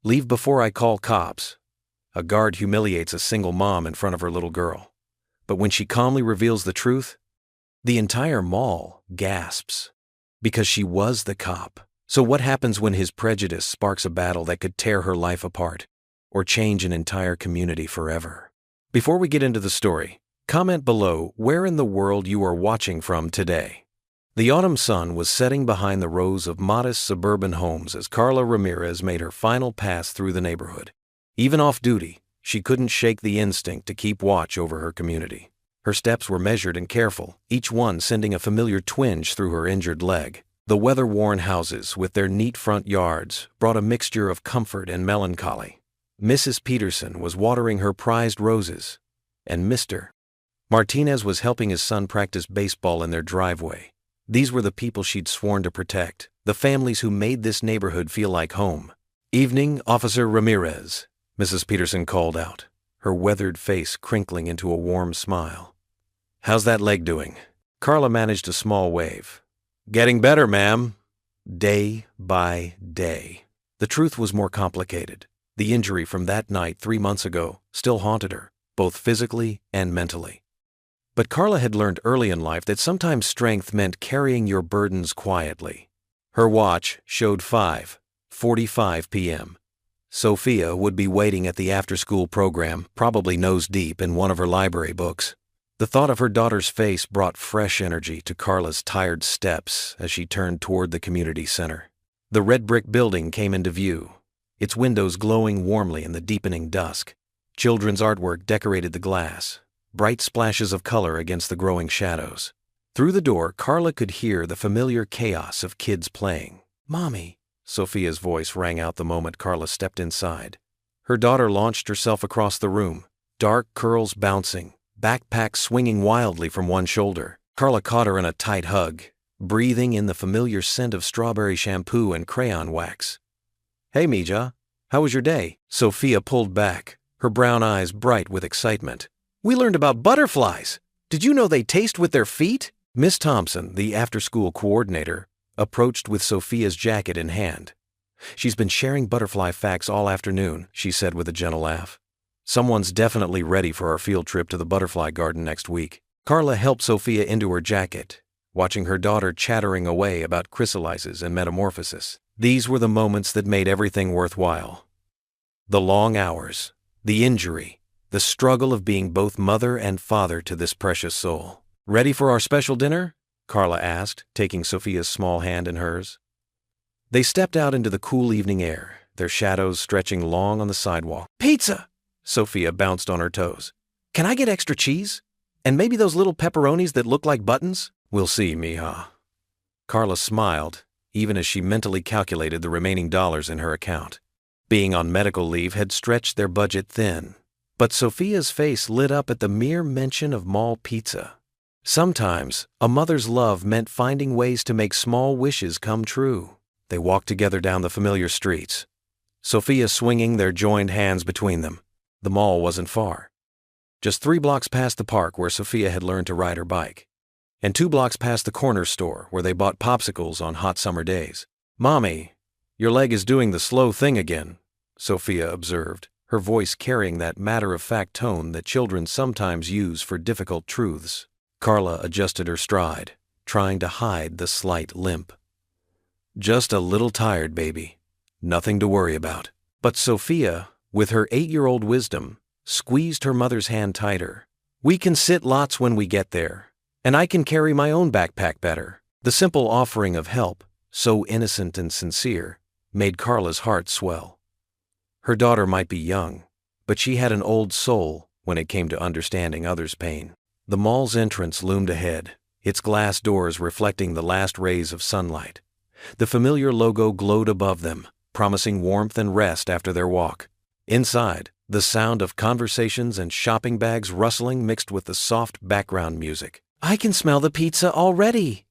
Leave before I call cops. A guard humiliates a single mom in front of her little girl. But when she calmly reveals the truth, the entire mall gasps. Because she was the cop. So what happens when his prejudice sparks a battle that could tear her life apart or change an entire community forever? Before we get into the story, comment below where in the world you are watching from today. The autumn sun was setting behind the rows of modest suburban homes as Carla Ramirez made her final pass through the neighborhood. Even off duty, she couldn't shake the instinct to keep watch over her community. Her steps were measured and careful, each one sending a familiar twinge through her injured leg. The weather-worn houses, with their neat front yards, brought a mixture of comfort and melancholy. Mrs. Peterson was watering her prized roses, and Mr. Martinez was helping his son practice baseball in their driveway. These were the people she'd sworn to protect, the families who made this neighborhood feel like home. "Evening, Officer Ramirez," Mrs. Peterson called out, her weathered face crinkling into a warm smile. "How's that leg doing?" Carla managed a small wave. "Getting better, ma'am." Day by day. The truth was more complicated. The injury from that night 3 months ago still haunted her, both physically and mentally. But Carla had learned early in life that sometimes strength meant carrying your burdens quietly. Her watch showed 5:45 p.m. Sophia would be waiting at the after-school program, probably nose-deep in one of her library books. The thought of her daughter's face brought fresh energy to Carla's tired steps as she turned toward the community center. The red brick building came into view, its windows glowing warmly in the deepening dusk. Children's artwork decorated the glass, bright splashes of color against the growing shadows. Through the door, Carla could hear the familiar chaos of kids playing. "Mommy," Sophia's voice rang out the moment Carla stepped inside. Her daughter launched herself across the room, dark curls bouncing, backpack swinging wildly from one shoulder. Carla caught her in a tight hug, breathing in the familiar scent of strawberry shampoo and crayon wax. "Hey, Mija, how was your day?" Sophia pulled back, her brown eyes bright with excitement. "We learned about butterflies. Did you know they taste with their feet?" Miss Thompson, the after-school coordinator, approached with Sophia's jacket in hand. "She's been sharing butterfly facts all afternoon," she said with a gentle laugh. "Someone's definitely ready for our field trip to the butterfly garden next week." Carla helped Sophia into her jacket, watching her daughter chattering away about chrysalises and metamorphosis. These were the moments that made everything worthwhile. The long hours, the injury, the struggle of being both mother and father to this precious soul. "Ready for our special dinner?" Carla asked, taking Sophia's small hand in hers. They stepped out into the cool evening air, their shadows stretching long on the sidewalk. "Pizza!" Sophia bounced on her toes. "Can I get extra cheese? And maybe those little pepperonis that look like buttons?" "We'll see, mija." Carla smiled, even as she mentally calculated the remaining dollars in her account. Being on medical leave had stretched their budget thin. But Sophia's face lit up at the mere mention of mall pizza. Sometimes, a mother's love meant finding ways to make small wishes come true. They walked together down the familiar streets, Sophia swinging their joined hands between them. The mall wasn't far. Just 3 blocks past the park where Sophia had learned to ride her bike, and 2 blocks past the corner store where they bought popsicles on hot summer days. "Mommy, your leg is doing the slow thing again," Sophia observed, her voice carrying that matter-of-fact tone that children sometimes use for difficult truths. Carla adjusted her stride, trying to hide the slight limp. "Just a little tired, baby. Nothing to worry about." But Sophia, with her 8-year-old wisdom, squeezed her mother's hand tighter. "We can sit lots when we get there, and I can carry my own backpack better." The simple offering of help, so innocent and sincere, made Carla's heart swell. Her daughter might be young, but she had an old soul when it came to understanding others' pain. The mall's entrance loomed ahead, its glass doors reflecting the last rays of sunlight. The familiar logo glowed above them, promising warmth and rest after their walk. Inside, the sound of conversations and shopping bags rustling mixed with the soft background music. "I can smell the pizza already."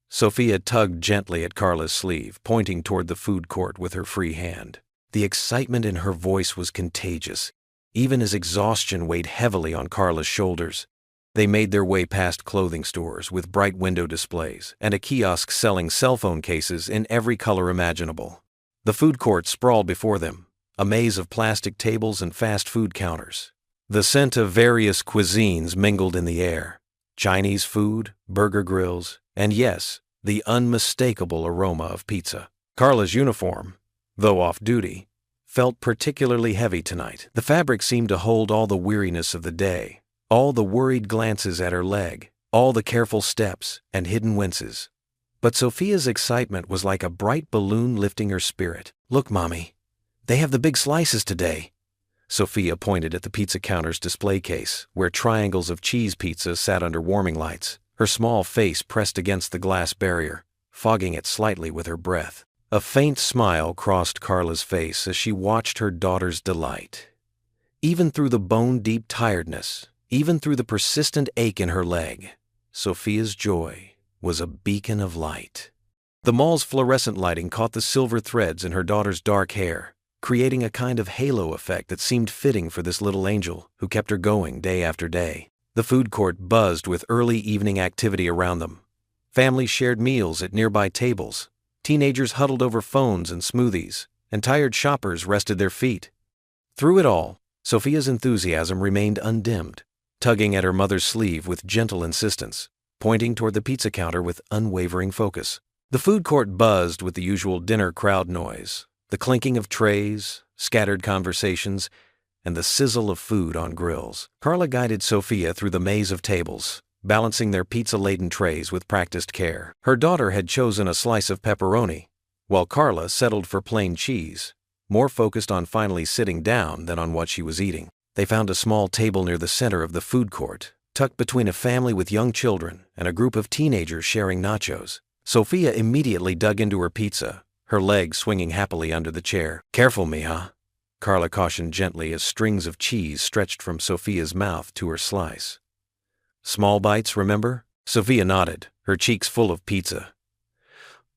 Sophia tugged gently at Carla's sleeve, pointing toward the food court with her free hand. The excitement in her voice was contagious, even as exhaustion weighed heavily on Carla's shoulders. They made their way past clothing stores with bright window displays and a kiosk selling cell phone cases in every color imaginable. The food court sprawled before them, a maze of plastic tables and fast food counters. The scent of various cuisines mingled in the air. Chinese food, burger grills, and yes, the unmistakable aroma of pizza. Carla's uniform, though off-duty, felt particularly heavy tonight. The fabric seemed to hold all the weariness of the day, all the worried glances at her leg, all the careful steps and hidden winces. But Sophia's excitement was like a bright balloon lifting her spirit. "Look, Mommy, they have the big slices today." Sophia pointed at the pizza counter's display case, where triangles of cheese pizza sat under warming lights, her small face pressed against the glass barrier, fogging it slightly with her breath. A faint smile crossed Carla's face as she watched her daughter's delight. Even through the bone-deep tiredness, even through the persistent ache in her leg, Sophia's joy was a beacon of light. The mall's fluorescent lighting caught the silver threads in her daughter's dark hair, creating a kind of halo effect that seemed fitting for this little angel who kept her going day after day. The food court buzzed with early evening activity around them. Families shared meals at nearby tables. Teenagers huddled over phones and smoothies, and tired shoppers rested their feet. Through it all, Sophia's enthusiasm remained undimmed, tugging at her mother's sleeve with gentle insistence, pointing toward the pizza counter with unwavering focus. The food court buzzed with the usual dinner crowd noise, the clinking of trays, scattered conversations, and the sizzle of food on grills. Carla guided Sophia through the maze of tables, balancing their pizza-laden trays with practiced care. Her daughter had chosen a slice of pepperoni, while Carla settled for plain cheese, more focused on finally sitting down than on what she was eating. They found a small table near the center of the food court, tucked between a family with young children and a group of teenagers sharing nachos. Sophia immediately dug into her pizza, her legs swinging happily under the chair. "Careful, mija," Carla cautioned gently as strings of cheese stretched from Sophia's mouth to her slice. "Small bites, remember?" Sophia nodded, her cheeks full of pizza.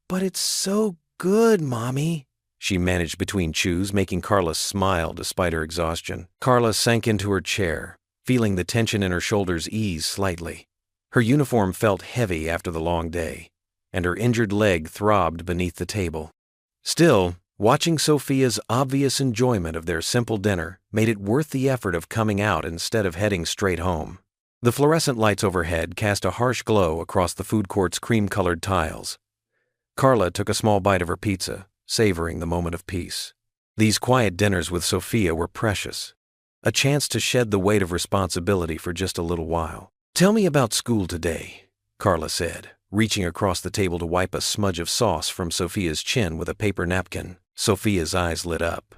"But it's so good, Mommy," she managed between chews, making Carla smile despite her exhaustion. Carla sank into her chair, feeling the tension in her shoulders ease slightly. Her uniform felt heavy after the long day, and her injured leg throbbed beneath the table. Still, watching Sophia's obvious enjoyment of their simple dinner made it worth the effort of coming out instead of heading straight home. The fluorescent lights overhead cast a harsh glow across the food court's cream-colored tiles. Carla took a small bite of her pizza, savoring the moment of peace. These quiet dinners with Sophia were precious, a chance to shed the weight of responsibility for just a little while. "Tell me about school today," Carla said, reaching across the table to wipe a smudge of sauce from Sophia's chin with a paper napkin. Sophia's eyes lit up.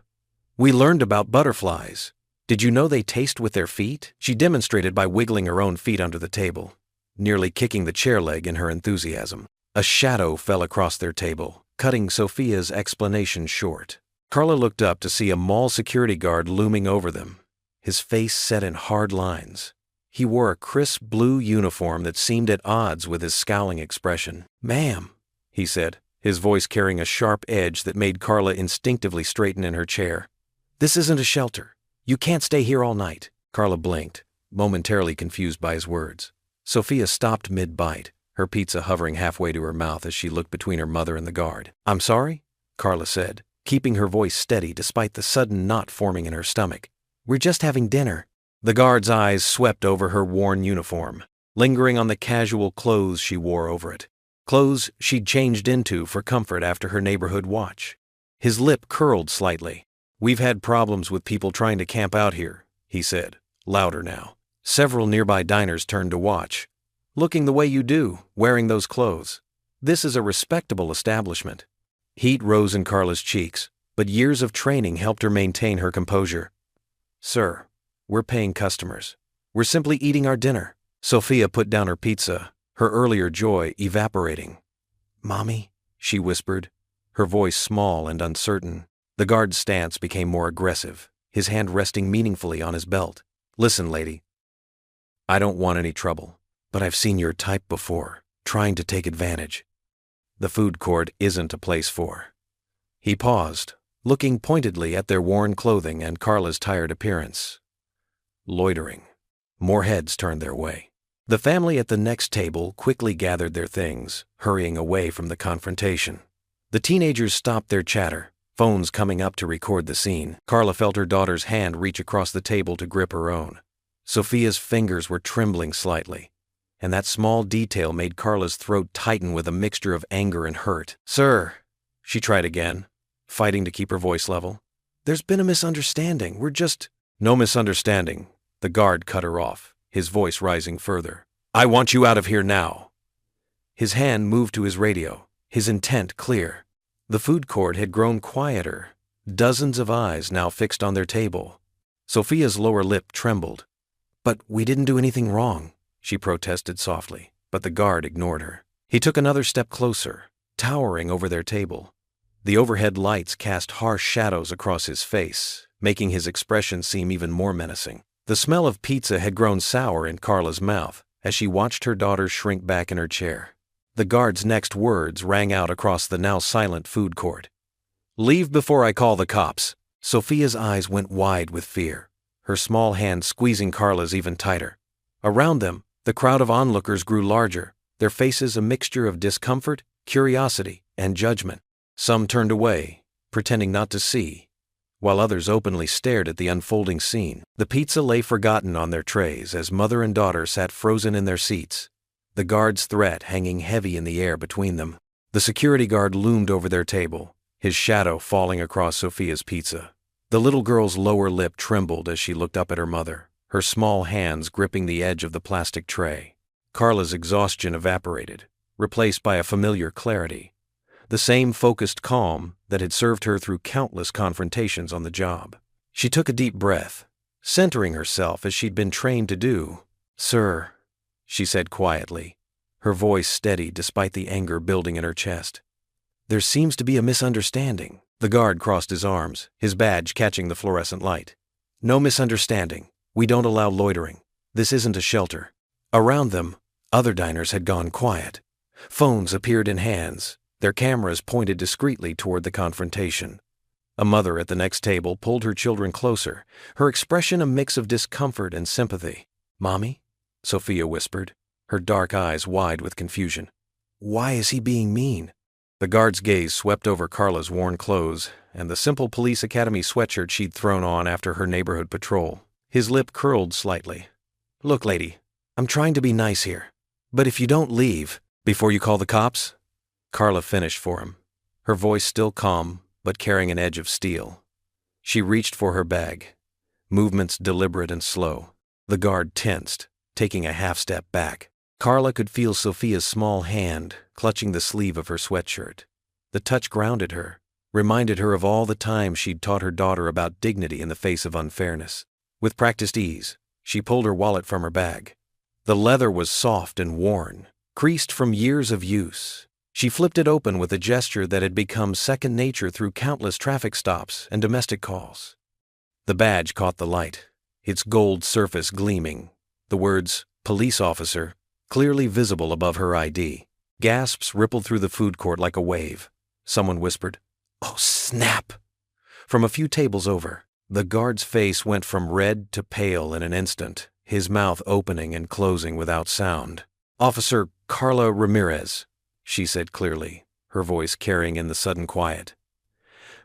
"We learned about butterflies. Did you know they taste with their feet?" She demonstrated by wiggling her own feet under the table, nearly kicking the chair leg in her enthusiasm. A shadow fell across their table, cutting Sophia's explanation short. Carla looked up to see a mall security guard looming over them, his face set in hard lines. He wore a crisp blue uniform that seemed at odds with his scowling expression. "Ma'am," he said, his voice carrying a sharp edge that made Carla instinctively straighten in her chair. "This isn't a shelter. You can't stay here all night." Carla blinked, momentarily confused by his words. Sophia stopped mid-bite, her pizza hovering halfway to her mouth as she looked between her mother and the guard. "I'm sorry," Carla said, keeping her voice steady despite the sudden knot forming in her stomach. "We're just having dinner." The guard's eyes swept over her worn uniform, lingering on the casual clothes she wore over it, clothes she'd changed into for comfort after her neighborhood watch. His lip curled slightly. "We've had problems with people trying to camp out here," he said, louder now. Several nearby diners turned to watch. "Looking the way you do, wearing those clothes. This is a respectable establishment." Heat rose in Carla's cheeks, but years of training helped her maintain her composure. "Sir, we're paying customers. We're simply eating our dinner." Sophia put down her pizza, her earlier joy evaporating. "Mommy," she whispered, her voice small and uncertain. The guard's stance became more aggressive, his hand resting meaningfully on his belt. "Listen, lady. I don't want any trouble, but I've seen your type before, trying to take advantage. The food court isn't a place for." He paused, looking pointedly at their worn clothing and Carla's tired appearance. Loitering. More heads turned their way. The family at the next table quickly gathered their things, hurrying away from the confrontation. The teenagers stopped their chatter, phones coming up to record the scene. Carla felt her daughter's hand reach across the table to grip her own. Sophia's fingers were trembling slightly, and that small detail made Carla's throat tighten with a mixture of anger and hurt. "Sir," she tried again, fighting to keep her voice level. "There's been a misunderstanding. We're just—" "No misunderstanding," the guard cut her off, his voice rising further. "I want you out of here now." His hand moved to his radio, his intent clear. The food court had grown quieter, dozens of eyes now fixed on their table. Sophia's lower lip trembled. "But we didn't do anything wrong," she protested softly, but the guard ignored her. He took another step closer, towering over their table. The overhead lights cast harsh shadows across his face, making his expression seem even more menacing. The smell of pizza had grown sour in Carla's mouth as she watched her daughter shrink back in her chair. The guard's next words rang out across the now silent food court. "Leave before I call the cops." Sophia's eyes went wide with fear, her small hand squeezing Carla's even tighter. Around them, the crowd of onlookers grew larger, their faces a mixture of discomfort, curiosity, and judgment. Some turned away, pretending not to see, while others openly stared at the unfolding scene. The pizza lay forgotten on their trays as mother and daughter sat frozen in their seats, the guard's threat hanging heavy in the air between them. The security guard loomed over their table, his shadow falling across Sophia's pizza. The little girl's lower lip trembled as she looked up at her mother, her small hands gripping the edge of the plastic tray. Carla's exhaustion evaporated, replaced by a familiar clarity, the same focused calm that had served her through countless confrontations on the job. She took a deep breath, centering herself as she'd been trained to do. "Sir," she said quietly, her voice steady despite the anger building in her chest. "There seems to be a misunderstanding." The guard crossed his arms, his badge catching the fluorescent light. "No misunderstanding. We don't allow loitering. This isn't a shelter." Around them, other diners had gone quiet. Phones appeared in hands, their cameras pointed discreetly toward the confrontation. A mother at the next table pulled her children closer, her expression a mix of discomfort and sympathy. "Mommy?" Sophia whispered, her dark eyes wide with confusion. "Why is he being mean?" The guard's gaze swept over Carla's worn clothes and the simple police academy sweatshirt she'd thrown on after her neighborhood patrol. His lip curled slightly. "Look, lady, I'm trying to be nice here, but if you don't leave before you call the cops..." Carla finished for him, her voice still calm but carrying an edge of steel. She reached for her bag, movements deliberate and slow. The guard tensed, taking a half-step back. Carla could feel Sophia's small hand clutching the sleeve of her sweatshirt. The touch grounded her, reminded her of all the times she'd taught her daughter about dignity in the face of unfairness. With practiced ease, she pulled her wallet from her bag. The leather was soft and worn, creased from years of use. She flipped it open with a gesture that had become second nature through countless traffic stops and domestic calls. The badge caught the light, its gold surface gleaming, the words, "Police Officer," clearly visible above her ID. Gasps rippled through the food court like a wave. Someone whispered, "Oh, snap!" From a few tables over. The guard's face went from red to pale in an instant, his mouth opening and closing without sound. "Officer Carla Ramirez," she said clearly, her voice carrying in the sudden quiet.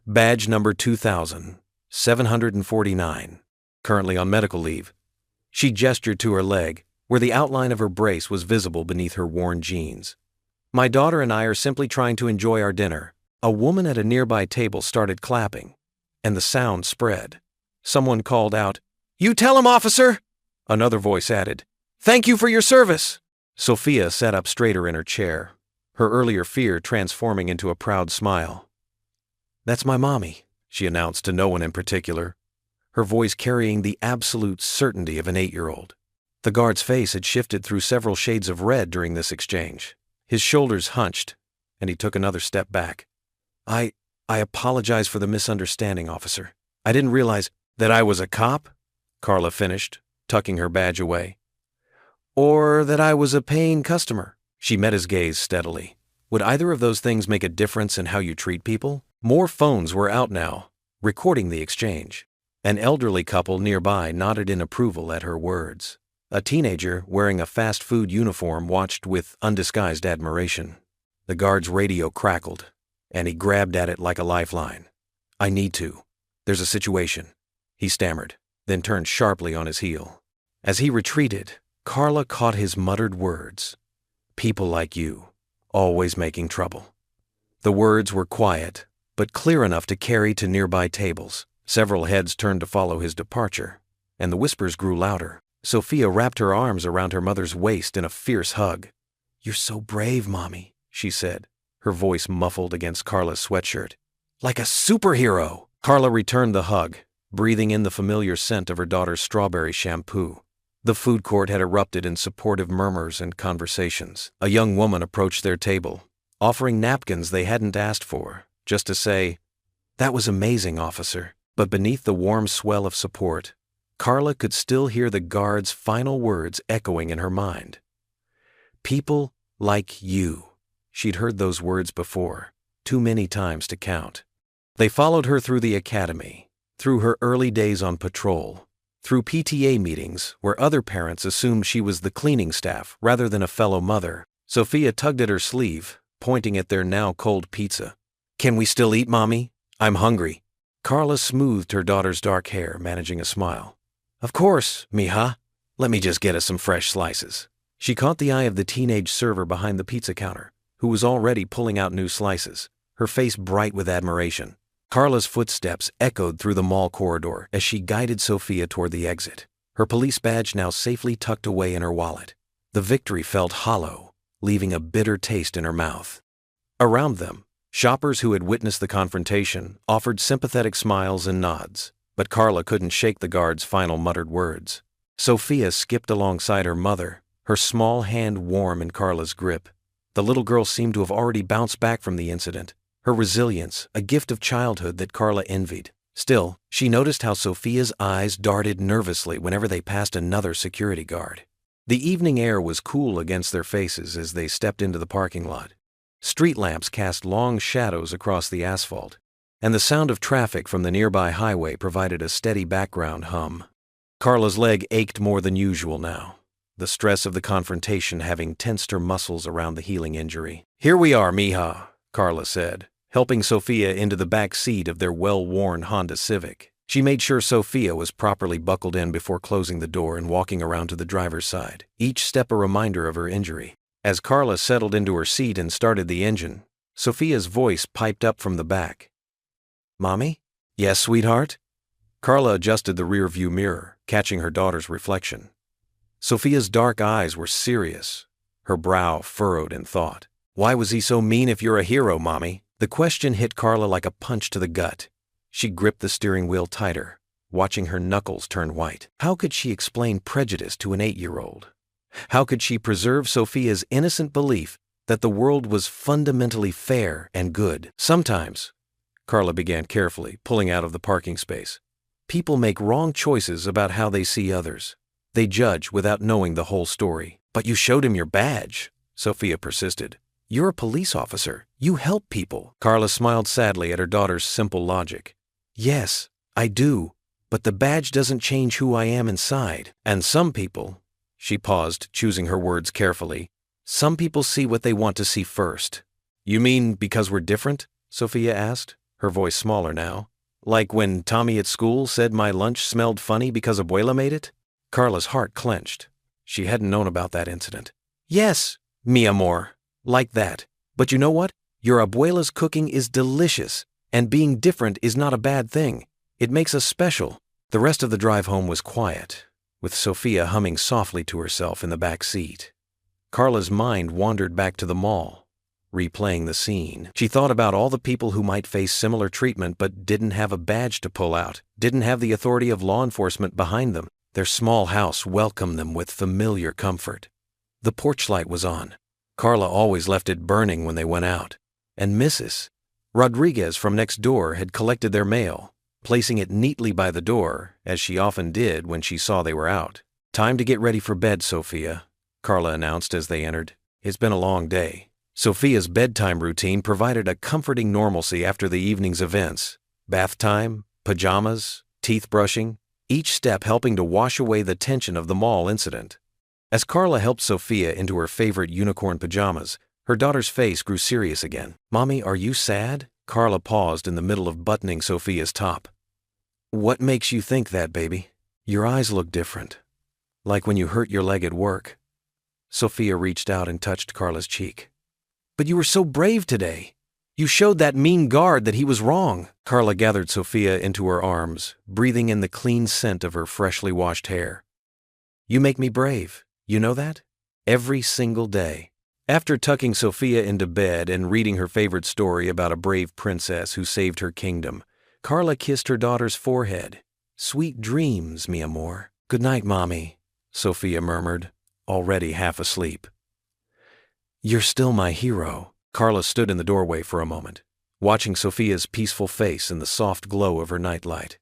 "Badge number 2749. Currently on medical leave." She gestured to her leg, where the outline of her brace was visible beneath her worn jeans. "My daughter and I are simply trying to enjoy our dinner." A woman at a nearby table started clapping, and the sound spread. Someone called out, "You tell him, officer!" Another voice added, "Thank you for your service." Sophia sat up straighter in her chair, her earlier fear transforming into a proud smile. "That's my mommy," she announced to no one in particular, her voice carrying the absolute certainty of an 8-year-old. The guard's face had shifted through several shades of red during this exchange. His shoulders hunched, and he took another step back. I apologize for the misunderstanding, officer. I didn't realize that I was a cop," Carla finished, tucking her badge away. "Or that I was a paying customer." She met his gaze steadily. Would either of those things make a difference in how you treat people? More phones were out now, recording the exchange. An elderly couple nearby nodded in approval at her words. A teenager wearing a fast food uniform watched with undisguised admiration. The guard's radio crackled, and he grabbed at it like a lifeline. I need to. There's a situation, he stammered, then turned sharply on his heel. As he retreated, Carla caught his muttered words. People like you, always making trouble. The words were quiet, but clear enough to carry to nearby tables. Several heads turned to follow his departure, and the whispers grew louder. Sophia wrapped her arms around her mother's waist in a fierce hug. You're so brave, Mommy, she said, her voice muffled against Carla's sweatshirt. Like a superhero! Carla returned the hug, breathing in the familiar scent of her daughter's strawberry shampoo. The food court had erupted in supportive murmurs and conversations. A young woman approached their table, offering napkins they hadn't asked for, just to say, "That was amazing, officer." But beneath the warm swell of support, Carla could still hear the guard's final words echoing in her mind. People like you. She'd heard those words before, too many times to count. They followed her through the academy, through her early days on patrol, through PTA meetings where other parents assumed she was the cleaning staff rather than a fellow mother. Sophia tugged at her sleeve, pointing at their now cold pizza. Can we still eat, Mommy? I'm hungry. Carla smoothed her daughter's dark hair, managing a smile. Of course, mija. Let me just get us some fresh slices. She caught the eye of the teenage server behind the pizza counter, who was already pulling out new slices, her face bright with admiration. Carla's footsteps echoed through the mall corridor as she guided Sophia toward the exit, her police badge now safely tucked away in her wallet. The victory felt hollow, leaving a bitter taste in her mouth. Around them, shoppers who had witnessed the confrontation offered sympathetic smiles and nods, but Carla couldn't shake the guard's final muttered words. Sophia skipped alongside her mother, her small hand warm in Carla's grip. The little girl seemed to have already bounced back from the incident, her resilience a gift of childhood that Carla envied. Still, she noticed how Sophia's eyes darted nervously whenever they passed another security guard. The evening air was cool against their faces as they stepped into the parking lot. Street lamps cast long shadows across the asphalt, and the sound of traffic from the nearby highway provided a steady background hum. Carla's leg ached more than usual now, the stress of the confrontation having tensed her muscles around the healing injury. Here we are, mija, Carla said, helping Sophia into the back seat of their well-worn Honda Civic. She made sure Sophia was properly buckled in before closing the door and walking around to the driver's side, each step a reminder of her injury. As Carla settled into her seat and started the engine, Sophia's voice piped up from the back. Mommy? Yes, sweetheart? Carla adjusted the rear-view mirror, catching her daughter's reflection. Sophia's dark eyes were serious, her brow furrowed in thought. Why was he so mean if you're a hero, Mommy? The question hit Carla like a punch to the gut. She gripped the steering wheel tighter, watching her knuckles turn white. How could she explain prejudice to an 8-year-old? How could she preserve Sophia's innocent belief that the world was fundamentally fair and good? Sometimes, Carla began carefully, pulling out of the parking space, people make wrong choices about how they see others. They judge without knowing the whole story. But you showed him your badge, Sophia persisted. You're a police officer. You help people. Carla smiled sadly at her daughter's simple logic. Yes, I do, but the badge doesn't change who I am inside. And some people, she paused, choosing her words carefully, some people see what they want to see first. You mean because we're different? Sophia asked, her voice smaller now. Like when Tommy at school said my lunch smelled funny because Abuela made it? Carla's heart clenched. She hadn't known about that incident. Yes, mi amor, like that. But you know what? Your Abuela's cooking is delicious, and being different is not a bad thing. It makes us special. The rest of the drive home was quiet, with Sophia humming softly to herself in the back seat. Carla's mind wandered back to the mall, replaying the scene. She thought about all the people who might face similar treatment but didn't have a badge to pull out, didn't have the authority of law enforcement behind them. Their small house welcomed them with familiar comfort. The porch light was on. Carla always left it burning when they went out. And Mrs. Rodriguez from next door had collected their mail, placing it neatly by the door, as she often did when she saw they were out. Time to get ready for bed, Sophia, Carla announced as they entered. It's been a long day. Sophia's bedtime routine provided a comforting normalcy after the evening's events. Bath time, pajamas, teeth brushing, each step helping to wash away the tension of the mall incident. As Carla helped Sophia into her favorite unicorn pajamas, her daughter's face grew serious again. Mommy, are you sad? Carla paused in the middle of buttoning Sophia's top. "What makes you think that, baby? Your eyes look different. Like when you hurt your leg at work." Sophia reached out and touched Carla's cheek. "But you were so brave today. You showed that mean guard that he was wrong." Carla gathered Sophia into her arms, breathing in the clean scent of her freshly washed hair. "You make me brave. You know that? Every single day." After tucking Sophia into bed and reading her favorite story about a brave princess who saved her kingdom, Carla kissed her daughter's forehead. "Sweet dreams, mi amor." "Good night, Mommy," Sophia murmured, already half asleep. "You're still my hero." Carla stood in the doorway for a moment, watching Sophia's peaceful face in the soft glow of her nightlight.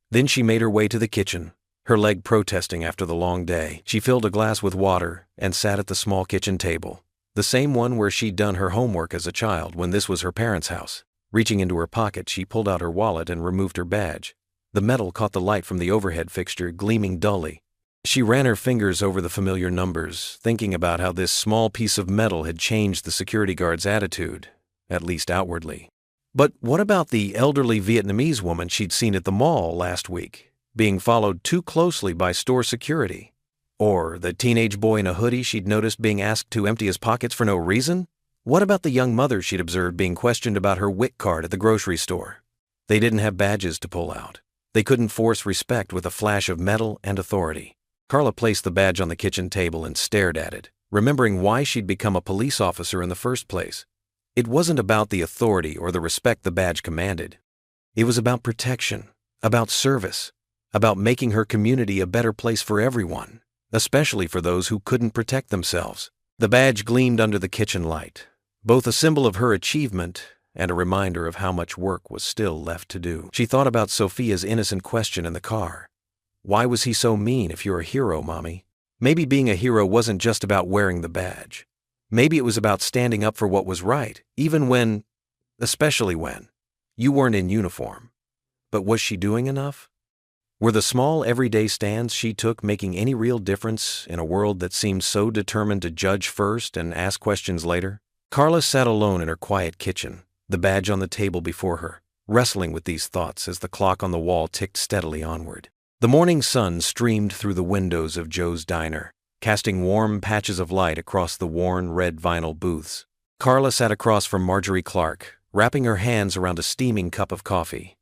Then she made her way to the kitchen, her leg protesting after the long day. She filled a glass with water and sat at the small kitchen table, the same one where she'd done her homework as a child when this was her parents' house. Reaching into her pocket, she pulled out her wallet and removed her badge. The metal caught the light from the overhead fixture, gleaming dully. She ran her fingers over the familiar numbers, thinking about how this small piece of metal had changed the security guard's attitude, at least outwardly. But what about the elderly Vietnamese woman she'd seen at the mall last week, being followed too closely by store security? Or the teenage boy in a hoodie she'd noticed being asked to empty his pockets for no reason? What about the young mother she'd observed being questioned about her WIC card at the grocery store? They didn't have badges to pull out. They couldn't force respect with a flash of metal and authority. Carla placed the badge on the kitchen table and stared at it, remembering why she'd become a police officer in the first place. It wasn't about the authority or the respect the badge commanded. It was about protection, about service, about making her community a better place for everyone, especially for those who couldn't protect themselves. The badge gleamed under the kitchen light, both a symbol of her achievement and a reminder of how much work was still left to do. She thought about Sophia's innocent question in the car. "Why was he so mean if you're a hero, Mommy?" Maybe being a hero wasn't just about wearing the badge. Maybe it was about standing up for what was right, even when, especially when, you weren't in uniform. But was she doing enough? Were the small everyday stands she took making any real difference in a world that seemed so determined to judge first and ask questions later? Carla sat alone in her quiet kitchen, the badge on the table before her, wrestling with these thoughts as the clock on the wall ticked steadily onward. The morning sun streamed through the windows of Joe's Diner, casting warm patches of light across the worn red vinyl booths. Carla sat across from Marjorie Clark, wrapping her hands around a steaming cup of coffee.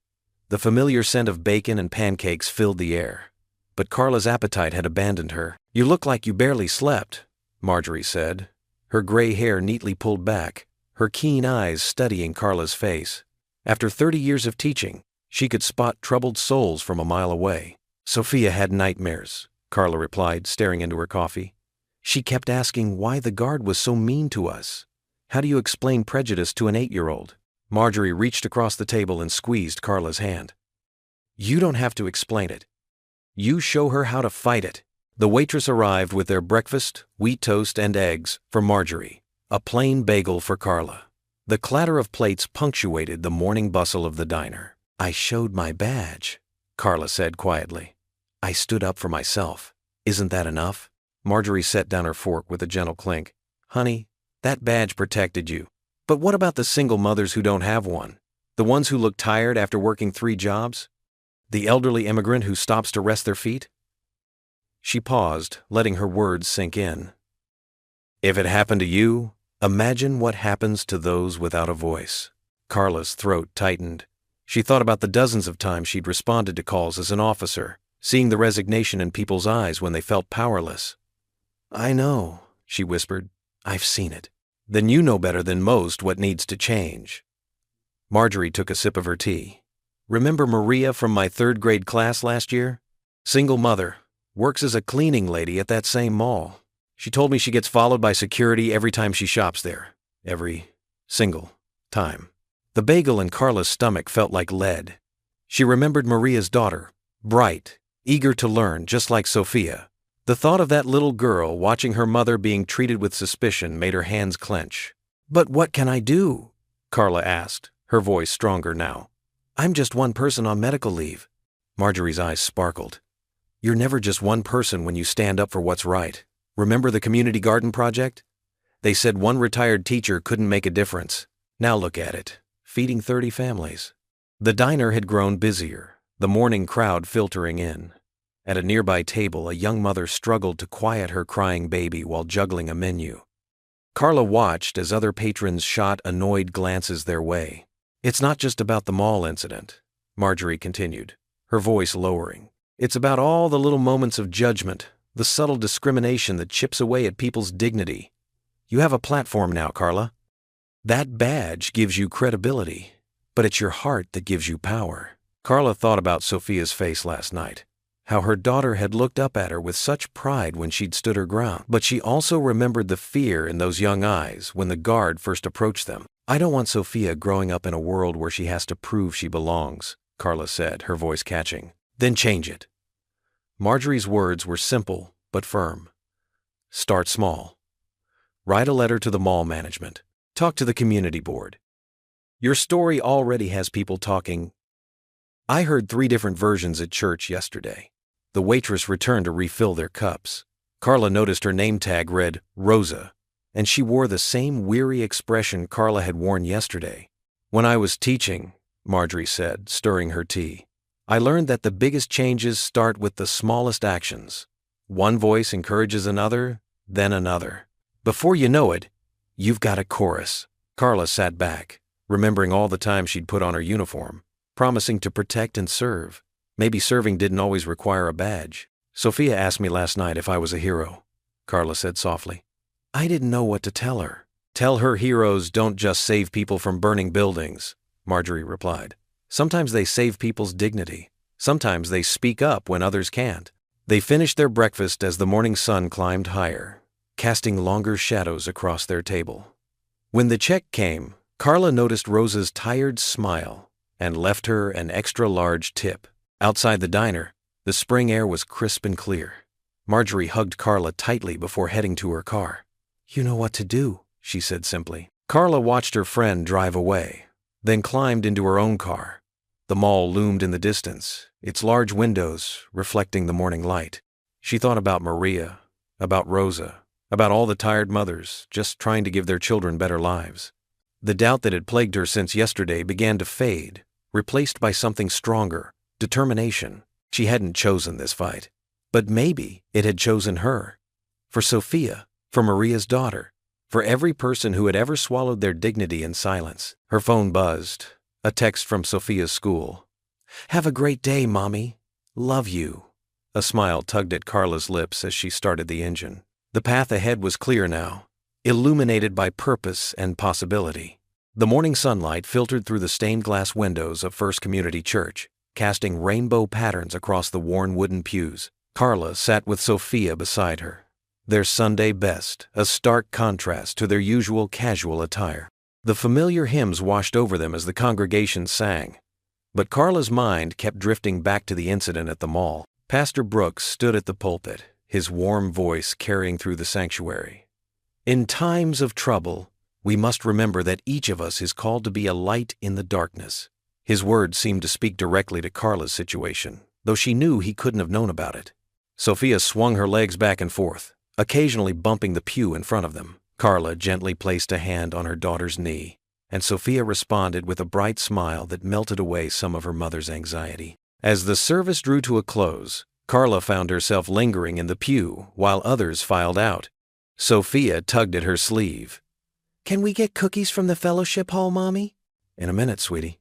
The familiar scent of bacon and pancakes filled the air, but Carla's appetite had abandoned her. "You look like you barely slept," Marjorie said, her gray hair neatly pulled back, her keen eyes studying Carla's face. After 30 years of teaching, she could spot troubled souls from a mile away. "Sophia had nightmares," Carla replied, staring into her coffee. "She kept asking why the guard was so mean to us. How do you explain prejudice to an 8-year-old? Marjorie reached across the table and squeezed Carla's hand. "You don't have to explain it. You show her how to fight it." The waitress arrived with their breakfast, wheat toast and eggs, for Marjorie, a plain bagel for Carla. The clatter of plates punctuated the morning bustle of the diner. "I showed my badge," Carla said quietly. "I stood up for myself. Isn't that enough?" Marjorie set down her fork with a gentle clink. "Honey, that badge protected you. But what about the single mothers who don't have one? The ones who look tired after working 3 jobs? The elderly immigrant who stops to rest their feet?" She paused, letting her words sink in. "If it happened to you, imagine what happens to those without a voice." Carla's throat tightened. She thought about the dozens of times she'd responded to calls as an officer, seeing the resignation in people's eyes when they felt powerless. "I know," she whispered. "I've seen it." "Then you know better than most what needs to change." Marjorie took a sip of her tea. "Remember Maria from my 3rd grade class last year? Single mother, works as a cleaning lady at that same mall. She told me she gets followed by security every time she shops there. Every single time." The bagel in Carla's stomach felt like lead. She remembered Maria's daughter, bright, eager to learn, just like Sophia. The thought of that little girl watching her mother being treated with suspicion made her hands clench. "But what can I do?" Carla asked, her voice stronger now. "I'm just one person on medical leave." Marjorie's eyes sparkled. "You're never just one person when you stand up for what's right. Remember the community garden project? They said one retired teacher couldn't make a difference. Now look at it. feeding 30 families. The diner had grown busier, the morning crowd filtering in. At a nearby table, a young mother struggled to quiet her crying baby while juggling a menu. Carla watched as other patrons shot annoyed glances their way. "It's not just about the mall incident," Marjorie continued, her voice lowering. "It's about all the little moments of judgment, the subtle discrimination that chips away at people's dignity. You have a platform now, Carla. That badge gives you credibility, but it's your heart that gives you power." Carla thought about Sophia's face last night, how her daughter had looked up at her with such pride when she'd stood her ground. But she also remembered the fear in those young eyes when the guard first approached them. "I don't want Sophia growing up in a world where she has to prove she belongs," Carla said, her voice catching. "Then change it." Marjorie's words were simple but firm. Start small. Write a letter to the mall management. Talk to the community board. Your story already has people talking. I heard 3 different versions at church yesterday. The waitress returned to refill their cups. Carla noticed her name tag read Rosa, and she wore the same weary expression Carla had worn yesterday. "When I was teaching," Marjorie said, stirring her tea, "I learned that the biggest changes start with the smallest actions. One voice encourages another, then another. Before you know it, you've got a chorus." Carla sat back, remembering all the time she'd put on her uniform, promising to protect and serve. Maybe serving didn't always require a badge. "Sophia asked me last night if I was a hero," Carla said softly. I didn't know what to tell her. "Tell her heroes don't just save people from burning buildings," Marjorie replied. "Sometimes they save people's dignity. Sometimes they speak up when others can't." They finished their breakfast as the morning sun climbed higher, casting longer shadows across their table. When the check came, Carla noticed Rosa's tired smile and left her an extra-large tip. Outside the diner, the spring air was crisp and clear. Marjorie hugged Carla tightly before heading to her car. "You know what to do," she said simply. Carla watched her friend drive away, then climbed into her own car. The mall loomed in the distance, its large windows reflecting the morning light. She thought about Maria, about Rosa, about all the tired mothers just trying to give their children better lives. The doubt that had plagued her since yesterday began to fade, replaced by something stronger, determination. She hadn't chosen this fight, but maybe it had chosen her. For Sophia, for Maria's daughter, for every person who had ever swallowed their dignity in silence. Her phone buzzed, a text from Sophia's school. "Have a great day, Mommy. Love you." A smile tugged at Carla's lips as she started the engine. The path ahead was clear now, illuminated by purpose and possibility. The morning sunlight filtered through the stained glass windows of First Community Church, casting rainbow patterns across the worn wooden pews. Carla sat with Sophia beside her, their Sunday best, a stark contrast to their usual casual attire. The familiar hymns washed over them as the congregation sang, but Carla's mind kept drifting back to the incident at the mall. Pastor Brooks stood at the pulpit, his warm voice carrying through the sanctuary. "In times of trouble, we must remember that each of us is called to be a light in the darkness." His words seemed to speak directly to Carla's situation, though she knew he couldn't have known about it. Sophia swung her legs back and forth, occasionally bumping the pew in front of them. Carla gently placed a hand on her daughter's knee, and Sophia responded with a bright smile that melted away some of her mother's anxiety. As the service drew to a close, Carla found herself lingering in the pew while others filed out. Sophia tugged at her sleeve. "Can we get cookies from the fellowship hall, Mommy?" "In a minute, sweetie."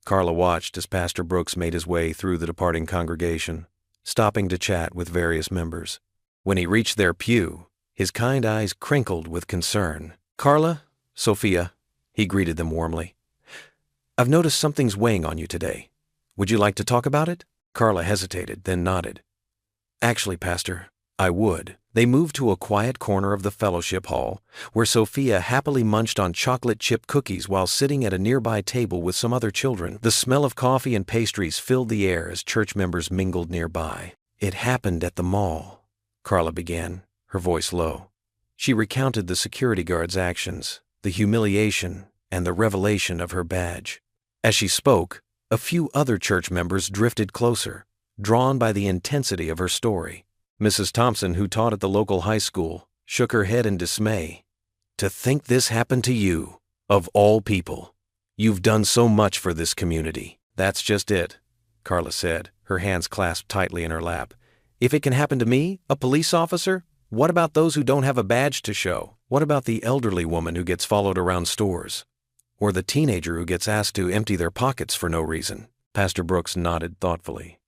Carla watched as Pastor Brooks made his way through the departing congregation, stopping to chat with various members. When he reached their pew, his kind eyes crinkled with concern. "Carla, Sophia," he greeted them warmly. "I've noticed something's weighing on you today. Would you like to talk about it?" Carla hesitated, then nodded. "Actually, Pastor, I would." They moved to a quiet corner of the fellowship hall, where Sophia happily munched on chocolate chip cookies while sitting at a nearby table with some other children. The smell of coffee and pastries filled the air as church members mingled nearby. "It happened at the mall," Carla began, her voice low. She recounted the security guard's actions, the humiliation, and the revelation of her badge. As she spoke, a few other church members drifted closer, drawn by the intensity of her story. Mrs. Thompson, who taught at the local high school, shook her head in dismay. "To think this happened to you, of all people." You've done so much for this community. That's just it, Carla said, her hands clasped tightly in her lap. If it can happen to me, a police officer, what about those who don't have a badge to show? What about the elderly woman who gets followed around stores? Or the teenager who gets asked to empty their pockets for no reason? Pastor Brooks nodded thoughtfully.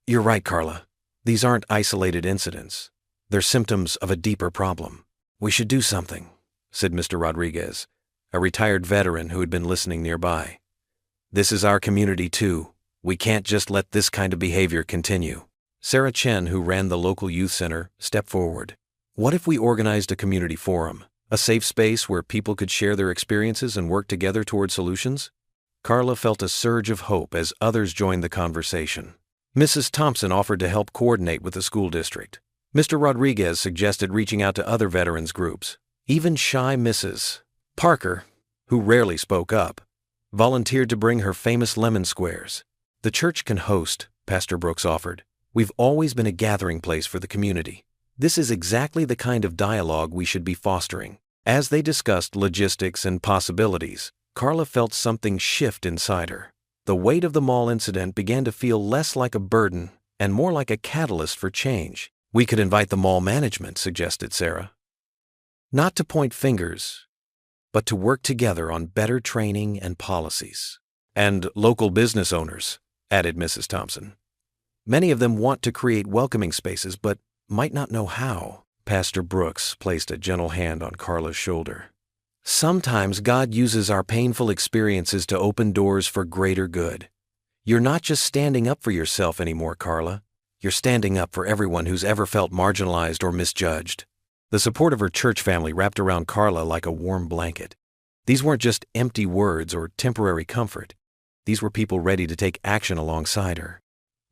You're right, Carla. These aren't isolated incidents. They're symptoms of a deeper problem. We should do something, said Mr. Rodriguez, a retired veteran who had been listening nearby. This is our community too. We can't just let this kind of behavior continue. Sarah Chen, who ran the local youth center, stepped forward. What if we organized a community forum, a safe space where people could share their experiences and work together toward solutions? Carla felt a surge of hope as others joined the conversation. Mrs. Thompson offered to help coordinate with the school district. Mr. Rodriguez suggested reaching out to other veterans groups. Even shy Mrs. Parker, who rarely spoke up, volunteered to bring her famous lemon squares. The church can host, Pastor Brooks offered. We've always been a gathering place for the community. This is exactly the kind of dialogue we should be fostering. As they discussed logistics and possibilities, Carla felt something shift inside her. The weight of the mall incident began to feel less like a burden and more like a catalyst for change. We could invite the mall management, suggested Sarah. Not to point fingers, but to work together on better training and policies. And local business owners, added Mrs. Thompson. Many of them want to create welcoming spaces, but might not know how. Pastor Brooks placed a gentle hand on Carla's shoulder. Sometimes God uses our painful experiences to open doors for greater good. You're not just standing up for yourself anymore, Carla. You're standing up for everyone who's ever felt marginalized or misjudged. The support of her church family wrapped around Carla like a warm blanket. These weren't just empty words or temporary comfort. These were people ready to take action alongside her.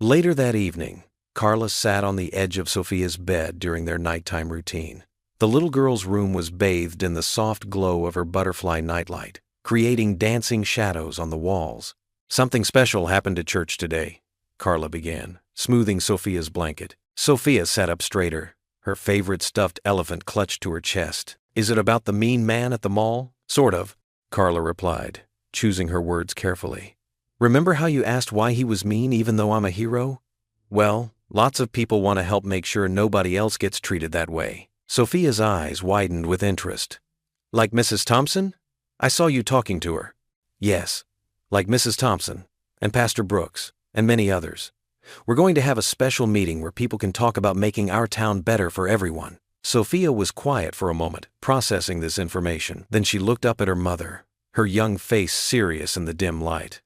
Later that evening, Carla sat on the edge of Sophia's bed during their nighttime routine. The little girl's room was bathed in the soft glow of her butterfly nightlight, creating dancing shadows on the walls. Something special happened at church today, Carla began, smoothing Sophia's blanket. Sophia sat up straighter, her favorite stuffed elephant clutched to her chest. Is it about the mean man at the mall? Sort of, Carla replied, choosing her words carefully. Remember how you asked why he was mean even though I'm a hero? Well, lots of people want to help make sure nobody else gets treated that way. Sophia's eyes widened with interest. Like Mrs. Thompson? I saw you talking to her. Yes, like Mrs. Thompson, and Pastor Brooks, and many others. We're going to have a special meeting where people can talk about making our town better for everyone. Sophia was quiet for a moment, processing this information. Then she looked up at her mother, her young face serious in the dim light.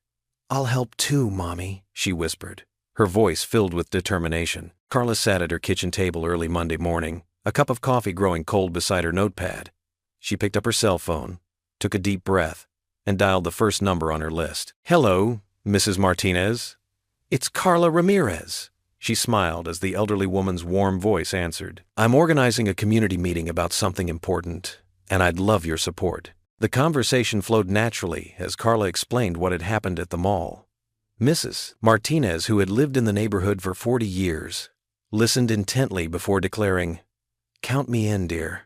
I'll help too, Mommy, she whispered, her voice filled with determination. Carla sat at her kitchen table early Monday morning, a cup of coffee growing cold beside her notepad. She picked up her cell phone, took a deep breath, and dialed the first number on her list. Hello, Mrs. Martinez. It's Carla Ramirez. She smiled as the elderly woman's warm voice answered. I'm organizing a community meeting about something important, and I'd love your support. The conversation flowed naturally as Carla explained what had happened at the mall. Mrs. Martinez, who had lived in the neighborhood for 40 years, listened intently before declaring, Count me in, dear,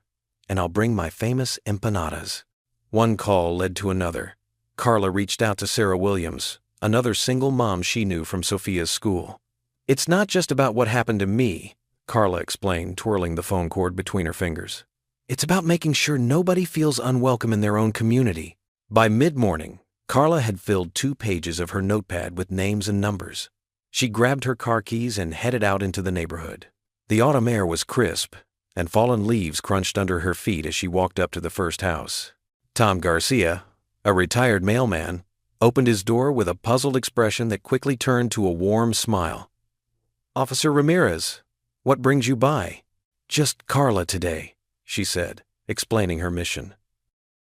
and I'll bring my famous empanadas. One call led to another. Carla reached out to Sarah Williams, another single mom she knew from Sophia's school. It's not just about what happened to me, Carla explained, twirling the phone cord between her fingers. It's about making sure nobody feels unwelcome in their own community. By mid-morning, Carla had filled 2 pages of her notepad with names and numbers. She grabbed her car keys and headed out into the neighborhood. The autumn air was crisp, and fallen leaves crunched under her feet as she walked up to the first house. Tom Garcia, a retired mailman, opened his door with a puzzled expression that quickly turned to a warm smile. Officer Ramirez, what brings you by? Just Carla today, she said, explaining her mission.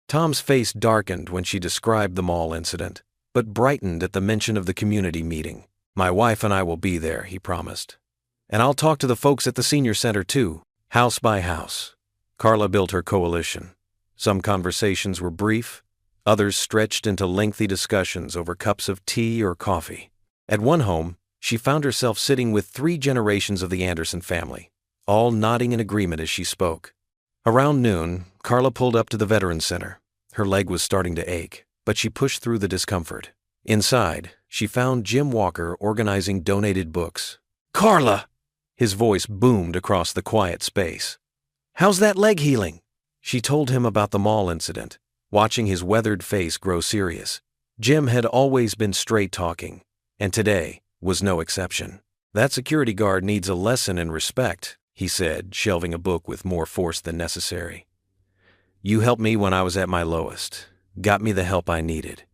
Tom's face darkened when she described the mall incident, but brightened at the mention of the community meeting. My wife and I will be there, he promised. And I'll talk to the folks at the senior center too, house by house. Carla built her coalition. Some conversations were brief, others stretched into lengthy discussions over cups of tea or coffee. At one home, she found herself sitting with 3 generations of the Anderson family, all nodding in agreement as she spoke. Around noon, Carla pulled up to the Veterans Center. Her leg was starting to ache. but she pushed through the discomfort. Inside, she found Jim Walker organizing donated books. "Carla!" His voice boomed across the quiet space. "How's that leg healing?" She told him about the mall incident, watching his weathered face grow serious. Jim had always been straight-talking, and today was no exception. "That security guard needs a lesson in respect," he said, shelving a book with more force than necessary. "You helped me when I was at my lowest, got me the help I needed.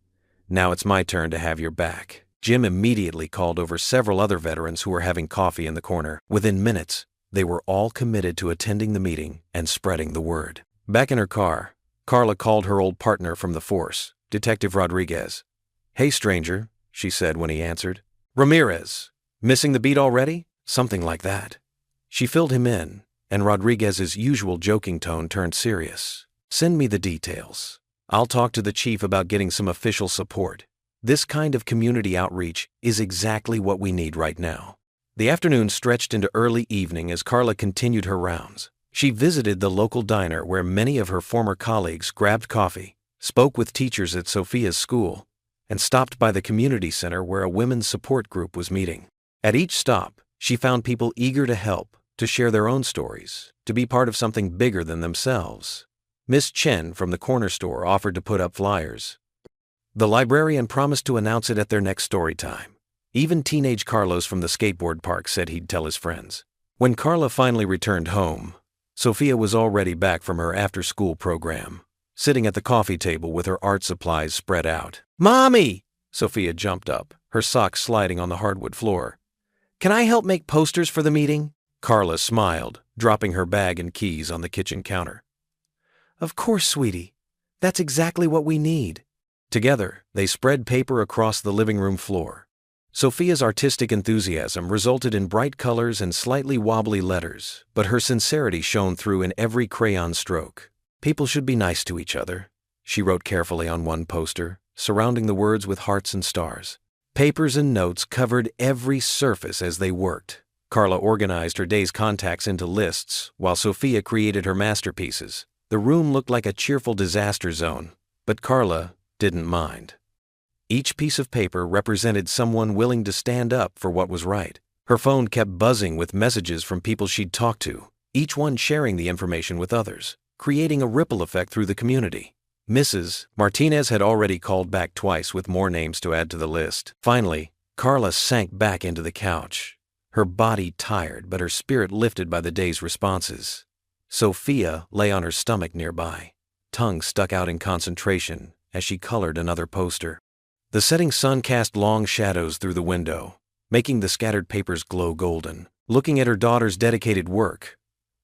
Now it's my turn to have your back." Jim immediately called over several other veterans who were having coffee in the corner. Within minutes, they were all committed to attending the meeting and spreading the word. Back in her car, Carla called her old partner from the force, Detective Rodriguez. "Hey, stranger," she said when he answered. "Ramirez. Missing the beat already?" Something like that. She filled him in, and Rodriguez's usual joking tone turned serious. "Send me the details. I'll talk to the chief about getting some official support. This kind of community outreach is exactly what we need right now." The afternoon stretched into early evening as Carla continued her rounds. She visited the local diner where many of her former colleagues grabbed coffee, spoke with teachers at Sophia's school, and stopped by the community center where a women's support group was meeting. At each stop, she found people eager to help, to share their own stories, to be part of something bigger than themselves. Miss Chen from the corner store offered to put up flyers. The librarian promised to announce it at their next story time. Even teenage Carlos from the skateboard park said he'd tell his friends. When Carla finally returned home, Sophia was already back from her after-school program, sitting at the coffee table with her art supplies spread out. "Mommy!" Sophia jumped up, her socks sliding on the hardwood floor. "Can I help make posters for the meeting?" Carla smiled, dropping her bag and keys on the kitchen counter. "Of course, sweetie. That's exactly what we need." Together, they spread paper across the living room floor. Sophia's artistic enthusiasm resulted in bright colors and slightly wobbly letters, but her sincerity shone through in every crayon stroke. "People should be nice to each other," she wrote carefully on one poster, surrounding the words with hearts and stars. Papers and notes covered every surface as they worked. Carla organized her day's contacts into lists, while Sophia created her masterpieces. The room looked like a cheerful disaster zone, but Carla didn't mind. Each piece of paper represented someone willing to stand up for what was right. Her phone kept buzzing with messages from people she'd talked to, each one sharing the information with others, creating a ripple effect through the community. Mrs. Martinez had already called back twice with more names to add to the list. Finally, Carla sank back into the couch, her body tired but her spirit lifted by the day's responses. Sophia lay on her stomach nearby, tongue stuck out in concentration as she colored another poster. The setting sun cast long shadows through the window, making the scattered papers glow golden. Looking at her daughter's dedicated work,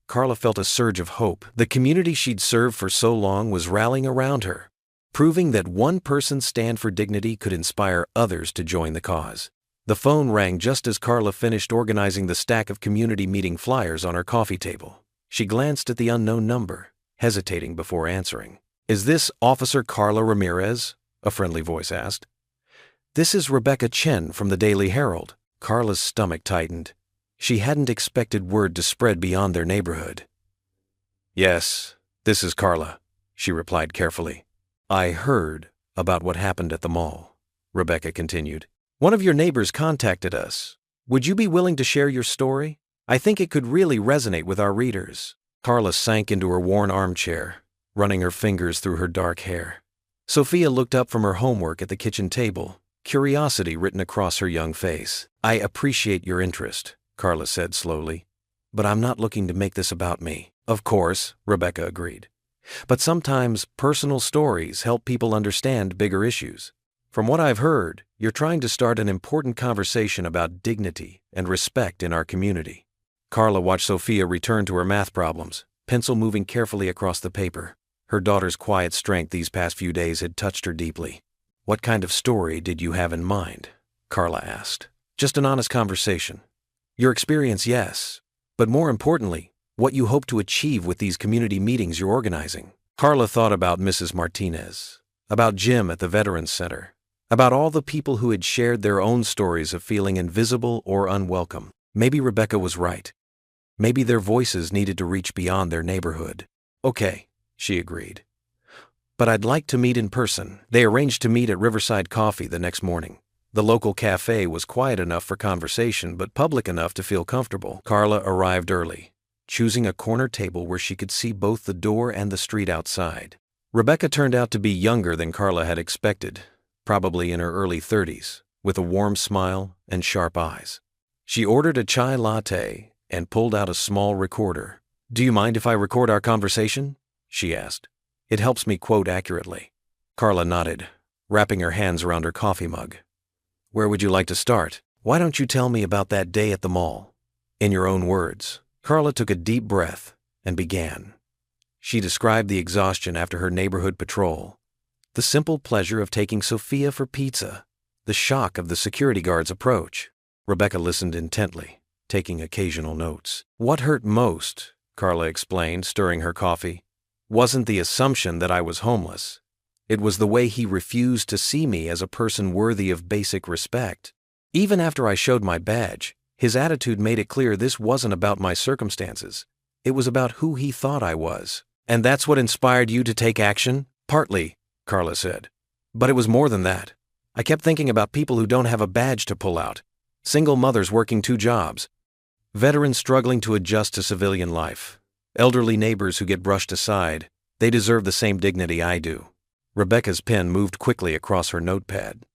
Carla felt a surge of hope. The community she'd served for so long was rallying around her, proving that one person's stand for dignity could inspire others to join the cause. The phone rang just as Carla finished organizing the stack of community meeting flyers on her coffee table. She glanced at the unknown number, hesitating before answering. "Is this Officer Carla Ramirez?" a friendly voice asked. "This is Rebecca Chen from the Daily Herald." Carla's stomach tightened. She hadn't expected word to spread beyond their neighborhood. "Yes, this is Carla," she replied carefully. "I heard about what happened at the mall," Rebecca continued. "One of your neighbors contacted us. Would you be willing to share your story? I think it could really resonate with our readers." Carla sank into her worn armchair, running her fingers through her dark hair. Sophia looked up from her homework at the kitchen table, curiosity written across her young face. "I appreciate your interest," Carla said slowly, "but I'm not looking to make this about me." "Of course," Rebecca agreed. "But sometimes personal stories help people understand bigger issues. From what I've heard, you're trying to start an important conversation about dignity and respect in our community." Carla watched Sophia return to her math problems, pencil moving carefully across the paper. Her daughter's quiet strength these past few days had touched her deeply. "What kind of story did you have in mind?" Carla asked. "Just an honest conversation. Your experience, yes, but more importantly, what you hope to achieve with these community meetings you're organizing." Carla thought about Mrs. Martinez, about Jim at the Veterans Center, about all the people who had shared their own stories of feeling invisible or unwelcome. Maybe Rebecca was right. Maybe their voices needed to reach beyond their neighborhood. "Okay," she agreed. but I'd like to meet in person. They arranged to meet at Riverside Coffee the next morning. The local cafe was quiet enough for conversation, but public enough to feel comfortable. Carla arrived early, choosing a corner table where she could see both the door and the street outside. Rebecca turned out to be younger than Carla had expected, probably in her early 30s, with a warm smile and sharp eyes. She ordered a chai latte and pulled out a small recorder. "Do you mind if I record our conversation?" she asked. "It helps me quote accurately." Carla nodded, wrapping her hands around her coffee mug. "Where would you like to start? Why don't you tell me about that day at the mall?" In your own words. Carla took a deep breath and began. She described the exhaustion after her neighborhood patrol, the simple pleasure of taking Sophia for pizza, the shock of the security guard's approach. Rebecca listened intently, taking occasional notes. "What hurt most," Carla explained, stirring her coffee, "wasn't the assumption that I was homeless. It was the way he refused to see me as a person worthy of basic respect. Even after I showed my badge, his attitude made it clear this wasn't about my circumstances. It was about who he thought I was." "And that's what inspired you to take action?" "Partly," Carla said. "But it was more than that. I kept thinking about people who don't have a badge to pull out. Single mothers working 2 jobs. Veterans struggling to adjust to civilian life. Elderly neighbors who get brushed aside. They deserve the same dignity I do." Rebecca's pen moved quickly across her notepad.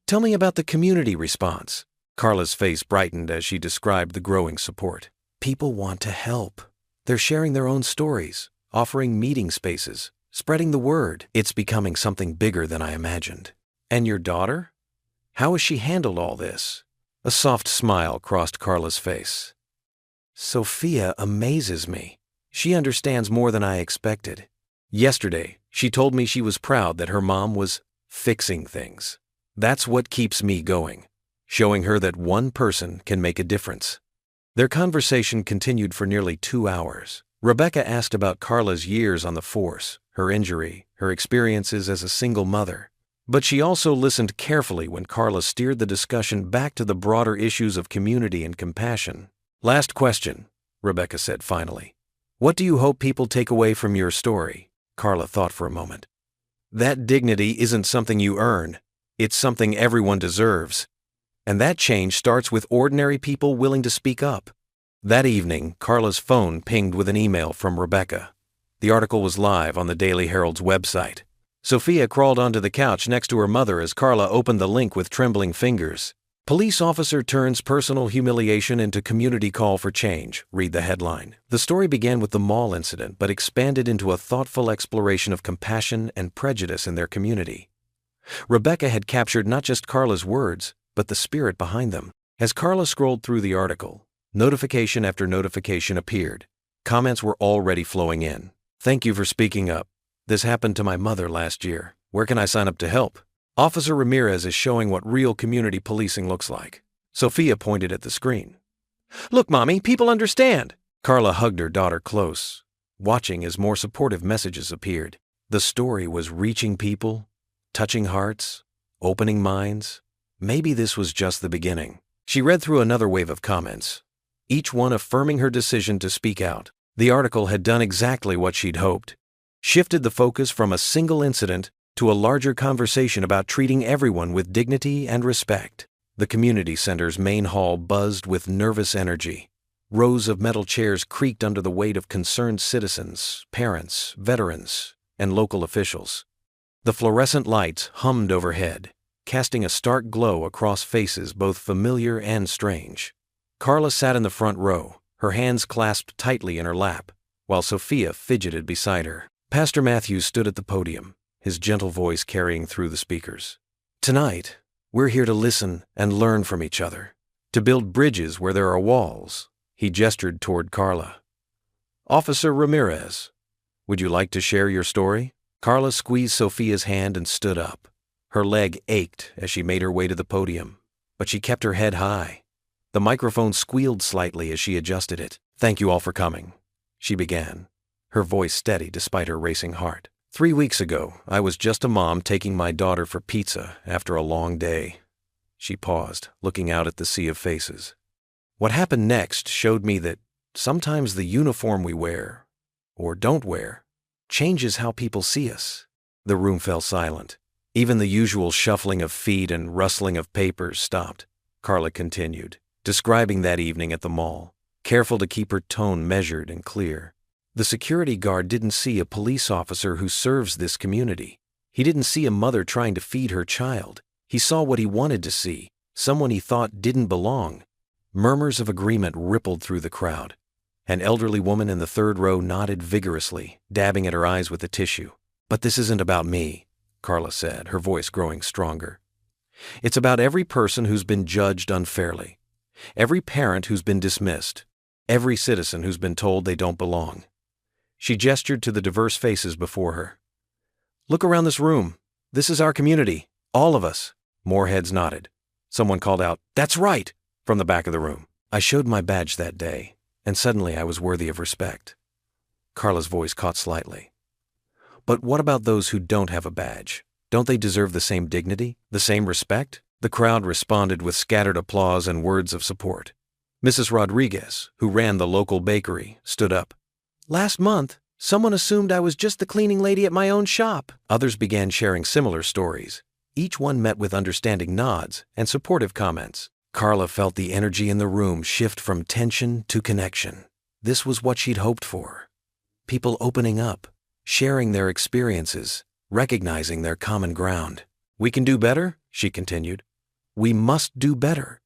"Tell me about the community response." Carla's face brightened as she described the growing support. "People want to help. They're sharing their own stories, offering meeting spaces, spreading the word. It's becoming something bigger than I imagined." "And your daughter? How has she handled all this?" A soft smile crossed Carla's face. "Sophia amazes me. She understands more than I expected. Yesterday, she told me she was proud that her mom was fixing things. That's what keeps me going, showing her that one person can make a difference." Their conversation continued for nearly 2 hours. Rebecca asked about Carla's years on the force, her injury, her experiences as a single mother. But she also listened carefully when Carla steered the discussion back to the broader issues of community and compassion. "Last question," Rebecca said finally. "What do you hope people take away from your story?" Carla thought for a moment. "That dignity isn't something you earn. It's something everyone deserves. And that change starts with ordinary people willing to speak up." That evening, Carla's phone pinged with an email from Rebecca. The article was live on the Daily Herald's website. Sophia crawled onto the couch next to her mother as Carla opened the link with trembling fingers. "Police officer turns personal humiliation into community call for change," read the headline. The story began with the mall incident but expanded into a thoughtful exploration of compassion and prejudice in their community. Rebecca had captured not just Carla's words, but the spirit behind them. As Carla scrolled through the article, notification after notification appeared. Comments were already flowing in. "Thank you for speaking up. This happened to my mother last year. Where can I sign up to help?" "Officer Ramirez is showing what real community policing looks like." Sophia pointed at the screen. "Look, Mommy, people understand." Carla hugged her daughter close, watching as more supportive messages appeared. The story was reaching people, touching hearts, opening minds. Maybe this was just the beginning. She read through another wave of comments, each one affirming her decision to speak out. The article had done exactly what she'd hoped. Shifted the focus from a single incident to a larger conversation about treating everyone with dignity and respect. The community center's main hall buzzed with nervous energy. Rows of metal chairs creaked under the weight of concerned citizens, parents, veterans, and local officials. The fluorescent lights hummed overhead, casting a stark glow across faces both familiar and strange. Carla sat in the front row, her hands clasped tightly in her lap, while Sophia fidgeted beside her. Pastor Matthews stood at the podium, his gentle voice carrying through the speakers. "Tonight, we're here to listen and learn from each other, to build bridges where there are walls." He gestured toward Carla. "Officer Ramirez, would you like to share your story?" Carla squeezed Sophia's hand and stood up. Her leg ached as she made her way to the podium, but she kept her head high. The microphone squealed slightly as she adjusted it. "Thank you all for coming," she began, her voice steady despite her racing heart. 3 weeks ago, I was just a mom taking my daughter for pizza after a long day." She paused, looking out at the sea of faces. "What happened next showed me that sometimes the uniform we wear, or don't wear, changes how people see us. The room fell silent. Even the usual shuffling of feet and rustling of papers stopped. Carla continued, describing that evening at the mall, careful to keep her tone measured and clear. The security guard didn't see a police officer who serves this community. He didn't see a mother trying to feed her child. He saw what he wanted to see, someone he thought didn't belong. Murmurs of agreement rippled through the crowd. An elderly woman in the third row nodded vigorously, dabbing at her eyes with a tissue. "But this isn't about me," Carla said, her voice growing stronger. "It's about every person who's been judged unfairly, every parent who's been dismissed, every citizen who's been told they don't belong." She gestured to the diverse faces before her. "Look around this room. This is our community. All of us." More heads nodded. Someone called out, "That's right," from the back of the room. I showed my badge that day, and suddenly I was worthy of respect. Carla's voice caught slightly. "But what about those who don't have a badge? Don't they deserve the same dignity, the same respect?" The crowd responded with scattered applause and words of support. Mrs. Rodriguez, who ran the local bakery, stood up. "Last month, someone assumed I was just the cleaning lady at my own shop." Others began sharing similar stories. Each one met with understanding nods and supportive comments. Carla felt the energy in the room shift from tension to connection. This was what she'd hoped for. People opening up, sharing their experiences, recognizing their common ground. "We can do better," she continued. "We must do better.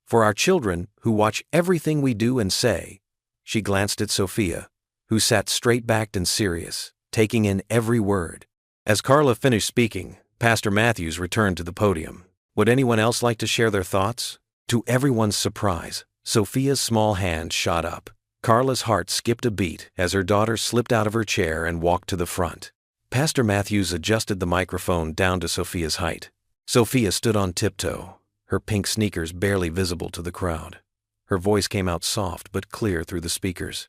For our children who watch everything we do and say." She glanced at Sophia, who sat straight-backed and serious, taking in every word. As Carla finished speaking, Pastor Matthews returned to the podium. Would anyone else like to share their thoughts? To everyone's surprise, Sophia's small hand shot up. Carla's heart skipped a beat as her daughter slipped out of her chair and walked to the front. Pastor Matthews adjusted the microphone down to Sophia's height. Sophia stood on tiptoe, her pink sneakers barely visible to the crowd. Her voice came out soft but clear through the speakers.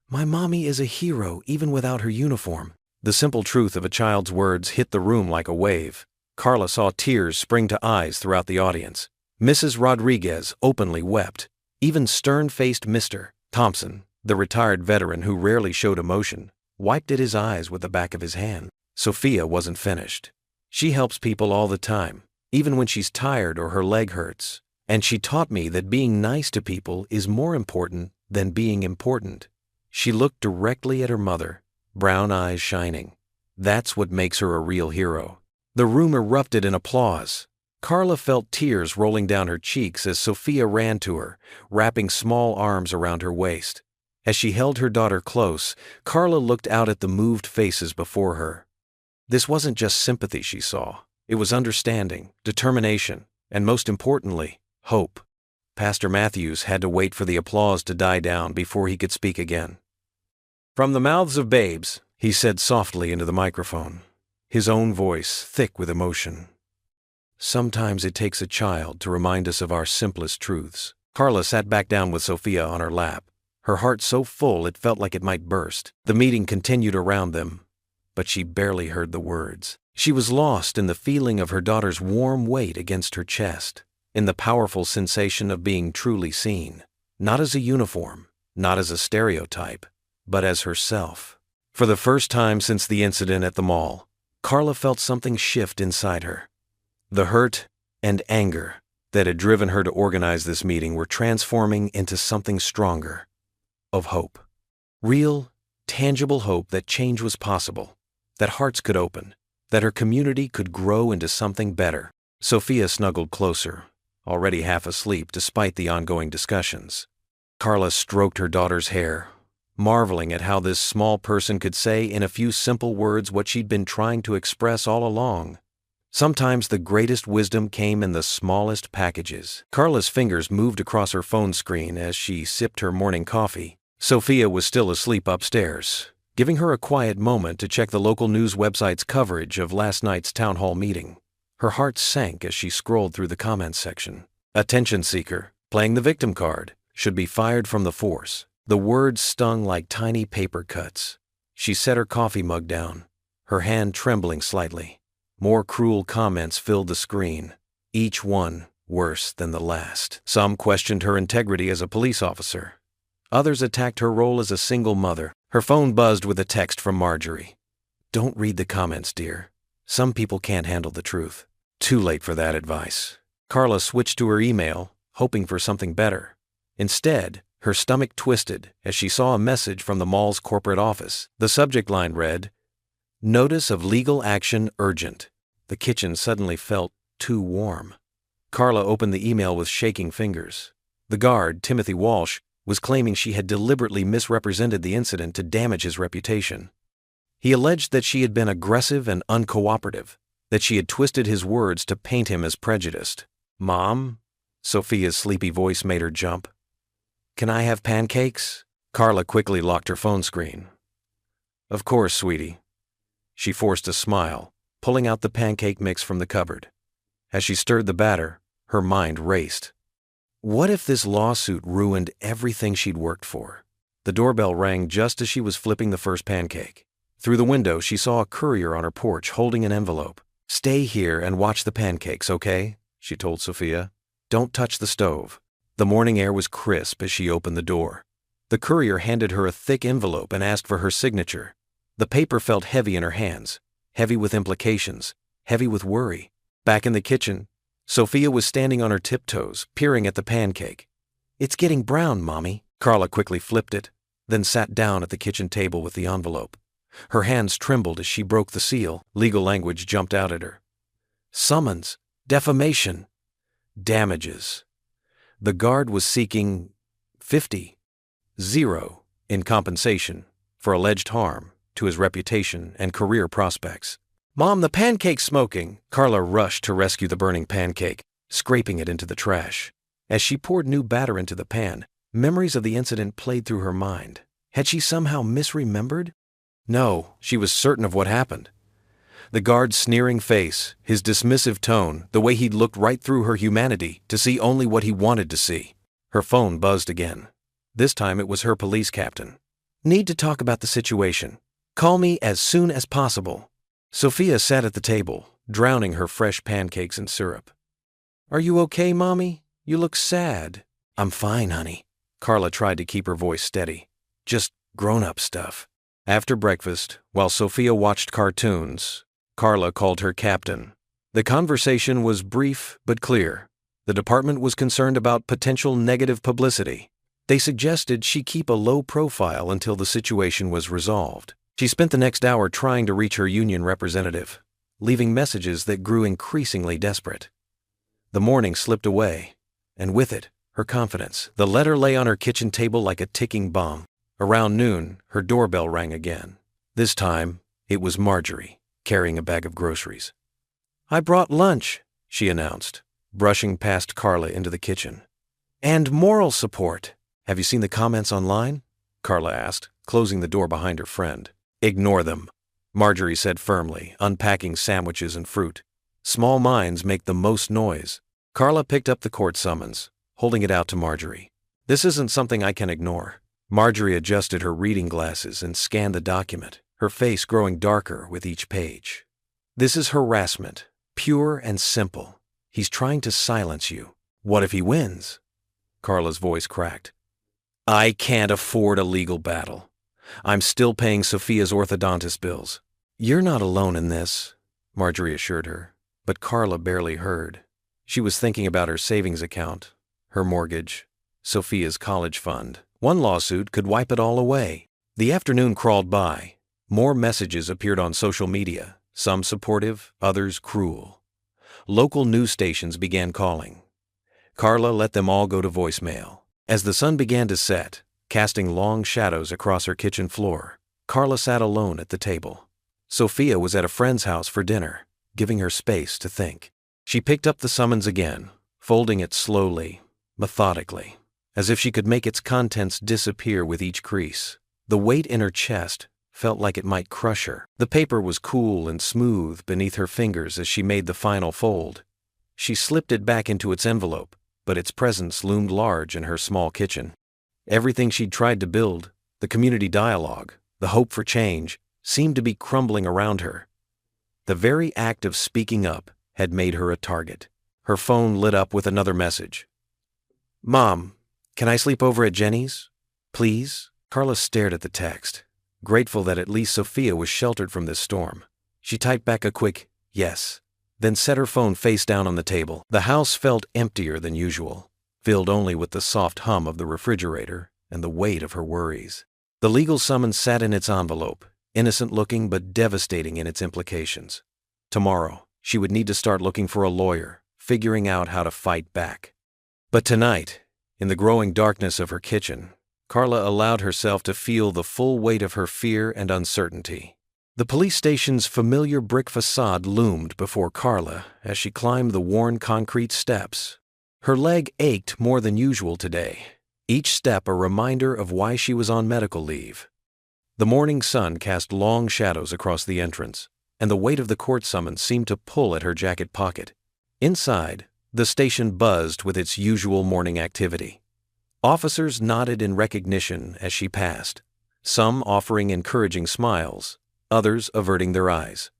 "My mommy is a hero even without her uniform." The simple truth of a child's words hit the room like a wave. Carla saw tears spring to eyes throughout the audience. Mrs. Rodriguez openly wept. Even stern-faced Mr. Thompson, the retired veteran who rarely showed emotion, wiped at his eyes with the back of his hand. Sophia wasn't finished. She helps people all the time, even when she's tired or her leg hurts. And she taught me that being nice to people is more important than being important. She looked directly at her mother, brown eyes shining. That's what makes her a real hero. The room erupted in applause. Carla felt tears rolling down her cheeks as Sophia ran to her, wrapping small arms around her waist. As she held her daughter close, Carla looked out at the moved faces before her. This wasn't just sympathy she saw. It was understanding, determination, and most importantly, hope. Pastor Matthews had to wait for the applause to die down before he could speak again. "From the mouths of babes," he said softly into the microphone, his own voice thick with emotion. "Sometimes it takes a child to remind us of our simplest truths." Carla sat back down with Sophia on her lap, her heart so full it felt like it might burst. The meeting continued around them, but she barely heard the words. She was lost in the feeling of her daughter's warm weight against her chest, in the powerful sensation of being truly seen, not as a uniform, not as a stereotype, but as herself. For the first time since the incident at the mall, Carla felt something shift inside her. The hurt and anger that had driven her to organize this meeting were transforming into something stronger, of hope. Real, tangible hope that change was possible, that hearts could open, that her community could grow into something better. Sophia snuggled closer, already half asleep despite the ongoing discussions. Carla stroked her daughter's hair, marveling at how this small person could say in a few simple words what she'd been trying to express all along. Sometimes the greatest wisdom came in the smallest packages. Carla's fingers moved across her phone screen as she sipped her morning coffee. Sophia was still asleep upstairs, giving her a quiet moment to check the local news website's coverage of last night's town hall meeting. Her heart sank as she scrolled through the comments section. "Attention seeker, playing the victim card, should be fired from the force." The words stung like tiny paper cuts. She set her coffee mug down, her hand trembling slightly. More cruel comments filled the screen, each one worse than the last. Some questioned her integrity as a police officer. Others attacked her role as a single mother. Her phone buzzed with a text from Marjorie. "Don't read the comments, dear. Some people can't handle the truth. Too late for that advice. Carla switched to her email, hoping for something better. Instead, her stomach twisted as she saw a message from the mall's corporate office. The subject line read, "Notice of legal action urgent." The kitchen suddenly felt too warm. Carla opened the email with shaking fingers. The guard, Timothy Walsh, was claiming she had deliberately misrepresented the incident to damage his reputation. He alleged that she had been aggressive and uncooperative, that she had twisted his words to paint him as prejudiced. "Mom?" Sophia's sleepy voice made her jump. "Can I have pancakes?" Carla quickly locked her phone screen. "Of course, sweetie." She forced a smile, pulling out the pancake mix from the cupboard. As she stirred the batter, her mind raced. What if this lawsuit ruined everything she'd worked for? The doorbell rang just as she was flipping the first pancake. Through the window, she saw a courier on her porch holding an envelope. "Stay here and watch the pancakes, okay?" she told Sophia. "Don't touch the stove." The morning air was crisp as she opened the door. The courier handed her a thick envelope and asked for her signature. The paper felt heavy in her hands, heavy with implications, heavy with worry. Back in the kitchen, Sophia was standing on her tiptoes, peering at the pancake. "It's getting brown, Mommy." Carla quickly flipped it, then sat down at the kitchen table with the envelope. Her hands trembled as she broke the seal. Legal language jumped out at her. Summons, defamation, damages. The guard was seeking $50,000 in compensation for alleged harm to his reputation and career prospects. "Mom, the pancake's smoking!" Carla rushed to rescue the burning pancake, scraping it into the trash. As she poured new batter into the pan, memories of the incident played through her mind. Had she somehow misremembered? No, she was certain of what happened. The guard's sneering face, his dismissive tone, the way he'd looked right through her humanity to see only what he wanted to see. Her phone buzzed again. This time it was her police captain. "Need to talk about the situation. Call me as soon as possible." Sophia sat at the table, drowning her fresh pancakes in syrup. "Are you okay, Mommy? You look sad." "I'm fine, honey." Carla tried to keep her voice steady. "Just grown-up stuff." After breakfast, while Sophia watched cartoons, Carla called her captain. The conversation was brief but clear. The department was concerned about potential negative publicity. They suggested she keep a low profile until the situation was resolved. She spent the next hour trying to reach her union representative, leaving messages that grew increasingly desperate. The morning slipped away, and with it, her confidence. The letter lay on her kitchen table like a ticking bomb. Around noon, her doorbell rang again. This time, it was Marjorie, carrying a bag of groceries. "I brought lunch," she announced, brushing past Carla into the kitchen. "And moral support." "Have you seen the comments online?" Carla asked, closing the door behind her friend. "Ignore them," Marjorie said firmly, unpacking sandwiches and fruit. "Small minds make the most noise." Carla picked up the court summons, holding it out to Marjorie. "This isn't something I can ignore." Marjorie adjusted her reading glasses and scanned the document, her face growing darker with each page. "This is harassment, pure and simple. He's trying to silence you. What if he wins?" Carla's voice cracked. "I can't afford a legal battle. I'm still paying Sophia's orthodontist bills." "You're not alone in this," Marjorie assured her, but Carla barely heard. She was thinking about her savings account, her mortgage, Sophia's college fund. One lawsuit could wipe it all away. The afternoon crawled by. More messages appeared on social media, some supportive, others cruel. Local news stations began calling. Carla let them all go to voicemail. As the sun began to set, casting long shadows across her kitchen floor, Carla sat alone at the table. Sophia was at a friend's house for dinner, giving her space to think. She picked up the summons again, folding it slowly, methodically, as if she could make its contents disappear with each crease. The weight in her chest felt like it might crush her. The paper was cool and smooth beneath her fingers as she made the final fold. She slipped it back into its envelope, but its presence loomed large in her small kitchen. Everything she'd tried to build, the community dialogue, the hope for change, seemed to be crumbling around her. The very act of speaking up had made her a target. Her phone lit up with another message. "Mom, can I sleep over at Jenny's? Please?" Carla stared at the text, grateful that at least Sophia was sheltered from this storm. She typed back a quick, Yes. Then set her phone face down on the table. The house felt emptier than usual, filled only with the soft hum of the refrigerator and the weight of her worries. The legal summons sat in its envelope, innocent-looking but devastating in its implications. Tomorrow, she would need to start looking for a lawyer, figuring out how to fight back. But tonight, in the growing darkness of her kitchen, Carla allowed herself to feel the full weight of her fear and uncertainty. The police station's familiar brick facade loomed before Carla as she climbed the worn concrete steps. Her leg ached more than usual today, each step a reminder of why she was on medical leave. The morning sun cast long shadows across the entrance, and the weight of the court summons seemed to pull at her jacket pocket. Inside, the station buzzed with its usual morning activity. Officers nodded in recognition as she passed, some offering encouraging smiles, others averting their eyes.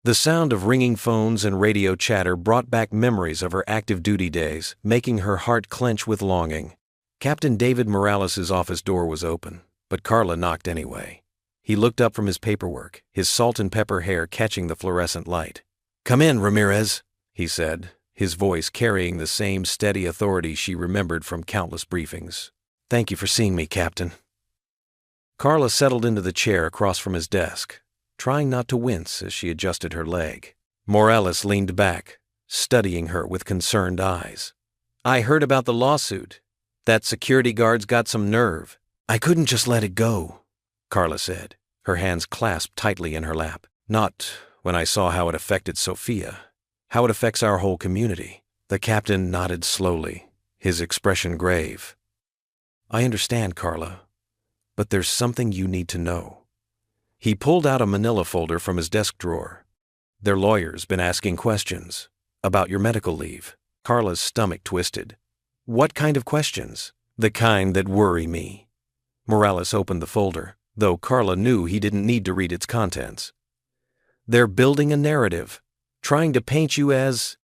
The sound of ringing phones and radio chatter brought back memories of her active duty days, making her heart clench with longing. Captain David Morales' office door was open, but Carla knocked anyway. He looked up from his paperwork, his salt and pepper hair catching the fluorescent light. "Come in, Ramirez," he said, his voice carrying the same steady authority she remembered from countless briefings. "Thank you for seeing me, Captain." Carla settled into the chair across from his desk, trying not to wince as she adjusted her leg. Morales leaned back, studying her with concerned eyes. "I heard about the lawsuit. That security guard's got some nerve." "I couldn't just let it go," Carla said, her hands clasped tightly in her lap. "Not when I saw how it affected Sophia, how it affects our whole community." The captain nodded slowly, his expression grave. "I understand, Carla, but there's something you need to know." He pulled out a manila folder from his desk drawer. "Their lawyer's been asking questions about your medical leave." Carla's stomach twisted. "What kind of questions?" "The kind that worry me." Morales opened the folder, though Carla knew he didn't need to read its contents. "They're building a narrative, trying to paint you as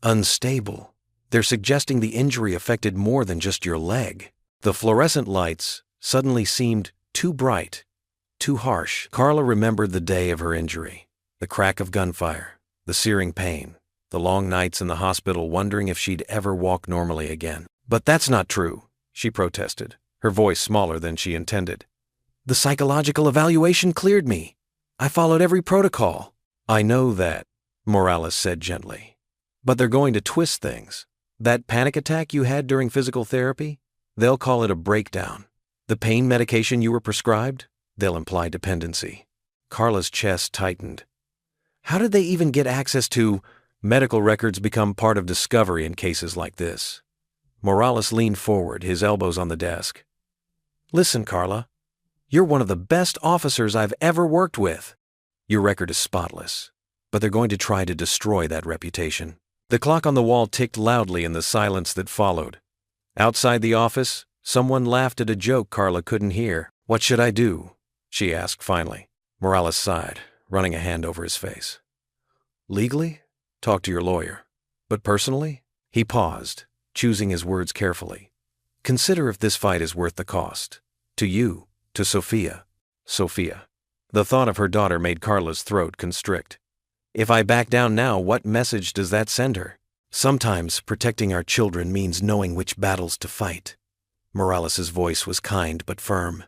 unstable. They're suggesting the injury affected more than just your leg." The fluorescent lights suddenly seemed too bright, too harsh. Carla remembered the day of her injury, the crack of gunfire, the searing pain, the long nights in the hospital wondering if she'd ever walk normally again. "But that's not true," she protested, her voice smaller than she intended. "The psychological evaluation cleared me. I followed every protocol." "I know that," Morales said gently. "But they're going to twist things. That panic attack you had during physical therapy, they'll call it a breakdown. The pain medication you were prescribed, they'll imply dependency." Carla's chest tightened. How did they even get access to medical records? Become part of discovery in cases like this? Morales leaned forward, his elbows on the desk. "Listen, Carla, you're one of the best officers I've ever worked with. Your record is spotless, but they're going to try to destroy that reputation." The clock on the wall ticked loudly in the silence that followed. Outside the office, someone laughed at a joke Carla couldn't hear. "What should I do?" she asked finally. Morales sighed, running a hand over his face. "Legally, talk to your lawyer. But personally?" He paused, choosing his words carefully. "Consider if this fight is worth the cost. To you, to Sophia." Sophia. The thought of her daughter made Carla's throat constrict. If I back down now, what message does that send her? "Sometimes protecting our children means knowing which battles to fight." Morales' voice was kind but firm.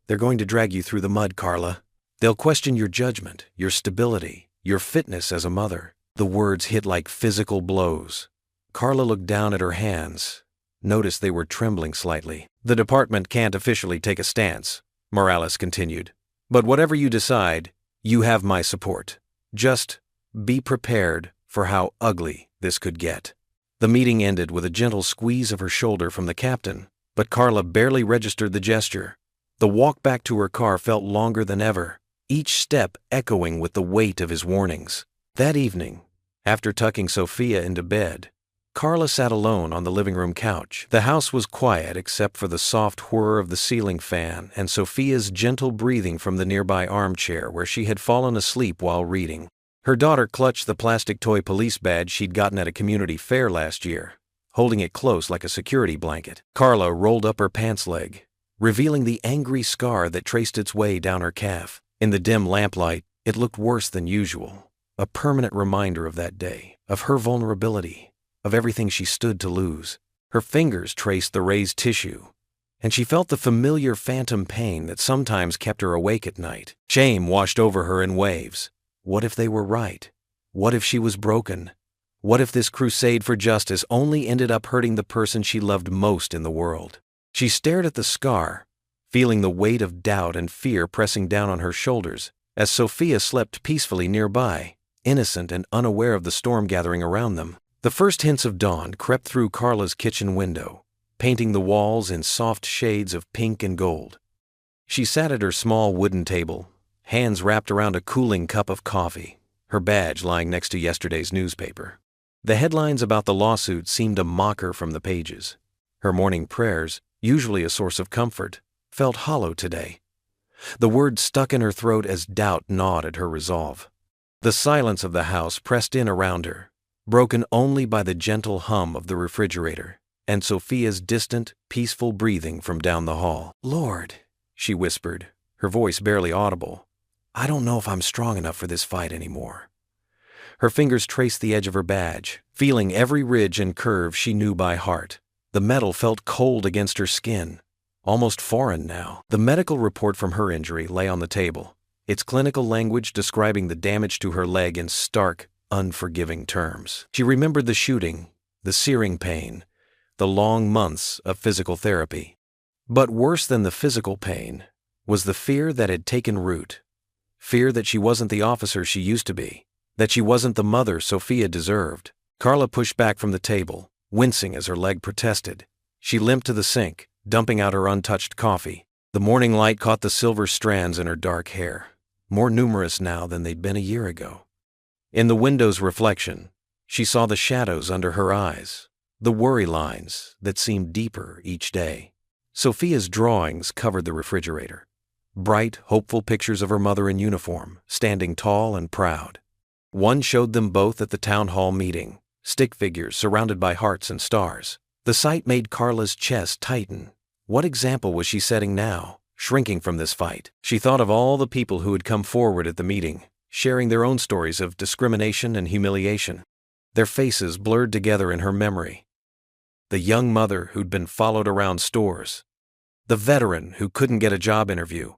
"They're going to drag you through the mud, Carla. They'll question your judgment, your stability, your fitness as a mother." The words hit like physical blows. Carla looked down at her hands, noticed they were trembling slightly. "The department can't officially take a stance," Morales continued. "But whatever you decide, you have my support. Just be prepared for how ugly this could get." The meeting ended with a gentle squeeze of her shoulder from the captain, but Carla barely registered the gesture. The walk back to her car felt longer than ever, each step echoing with the weight of his warnings. That evening, after tucking Sophia into bed, Carla sat alone on the living room couch. The house was quiet except for the soft whir of the ceiling fan and Sophia's gentle breathing from the nearby armchair where she had fallen asleep while reading. Her daughter clutched the plastic toy police badge she'd gotten at a community fair last year, holding it close like a security blanket. Carla rolled up her pants leg, revealing the angry scar that traced its way down her calf. In the dim lamplight, it looked worse than usual. a permanent reminder of that day, of her vulnerability, of everything she stood to lose. Her fingers traced the raised tissue, and she felt the familiar phantom pain that sometimes kept her awake at night. Shame washed over her in waves. What if they were right? What if she was broken? What if this crusade for justice only ended up hurting the person she loved most in the world? She stared at the scar, feeling the weight of doubt and fear pressing down on her shoulders as Sophia slept peacefully nearby, innocent and unaware of the storm gathering around them. The first hints of dawn crept through Carla's kitchen window, painting the walls in soft shades of pink and gold. She sat at her small wooden table, hands wrapped around a cooling cup of coffee, her badge lying next to yesterday's newspaper. The headlines about the lawsuit seemed to mock her from the pages. Her morning prayers, usually a source of comfort, felt hollow today. The words stuck in her throat as doubt gnawed at her resolve. The silence of the house pressed in around her, broken only by the gentle hum of the refrigerator and Sophia's distant, peaceful breathing from down the hall. "Lord," she whispered, her voice barely audible, "I don't know if I'm strong enough for this fight anymore." Her fingers traced the edge of her badge, feeling every ridge and curve she knew by heart. The metal felt cold against her skin, almost foreign now. The medical report from her injury lay on the table, its clinical language describing the damage to her leg in stark, unforgiving terms. She remembered the shooting, the searing pain, the long months of physical therapy. But worse than the physical pain was the fear that had taken root. Fear that she wasn't the officer she used to be, that she wasn't the mother Sophia deserved. Carla pushed back from the table, wincing as her leg protested. She limped to the sink, dumping out her untouched coffee. The morning light caught the silver strands in her dark hair, more numerous now than they'd been a year ago. In the window's reflection, she saw the shadows under her eyes, the worry lines that seemed deeper each day. Sophia's drawings covered the refrigerator. Bright, hopeful pictures of her mother in uniform, standing tall and proud. One showed them both at the town hall meeting, stick figures surrounded by hearts and stars. The sight made Carla's chest tighten. What example was she setting now, shrinking from this fight? She thought of all the people who had come forward at the meeting, sharing their own stories of discrimination and humiliation. Their faces blurred together in her memory. The young mother who'd been followed around stores. The veteran who couldn't get a job interview.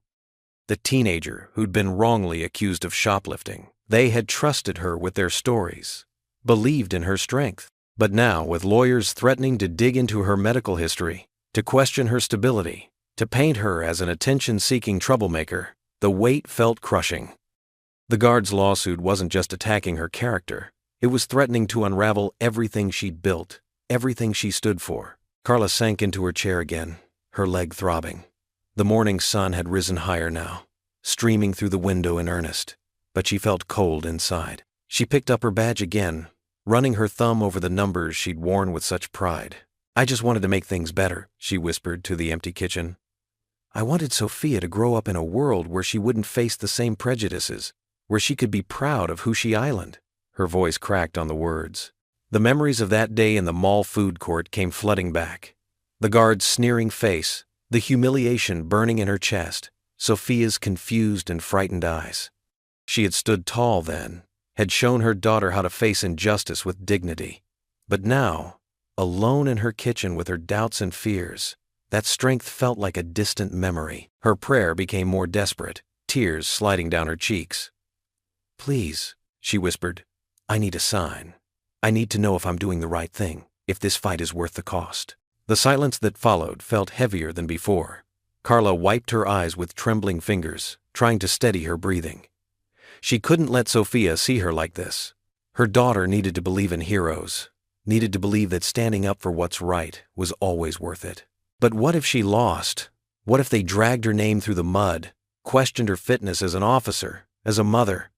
The teenager who'd been wrongly accused of shoplifting. They had trusted her with their stories, believed in her strength. But now, with lawyers threatening to dig into her medical history, to question her stability, to paint her as an attention-seeking troublemaker, the weight felt crushing. The guard's lawsuit wasn't just attacking her character. It was threatening to unravel everything she'd built, everything she stood for. Carla sank into her chair again, her leg throbbing. The morning sun had risen higher now, streaming through the window in earnest, but she felt cold inside. She picked up her badge again, running her thumb over the numbers she'd worn with such pride. "I just wanted to make things better," she whispered to the empty kitchen. "I wanted Sophia to grow up in a world where she wouldn't face the same prejudices, where she could be proud of who she island." Her voice cracked on the words. The memories of that day in the mall food court came flooding back. The guard's sneering face, the humiliation burning in her chest, Sophia's confused and frightened eyes. She had stood tall then, had shown her daughter how to face injustice with dignity. But now, alone in her kitchen with her doubts and fears, that strength felt like a distant memory. Her prayer became more desperate, tears sliding down her cheeks. "Please," she whispered, "I need a sign. I need to know if I'm doing the right thing, if this fight is worth the cost." The silence that followed felt heavier than before. Carla wiped her eyes with trembling fingers, trying to steady her breathing. She couldn't let Sophia see her like this. Her daughter needed to believe in heroes, needed to believe that standing up for what's right was always worth it. But what if she lost? What if they dragged her name through the mud, questioned her fitness as an officer, as a mother?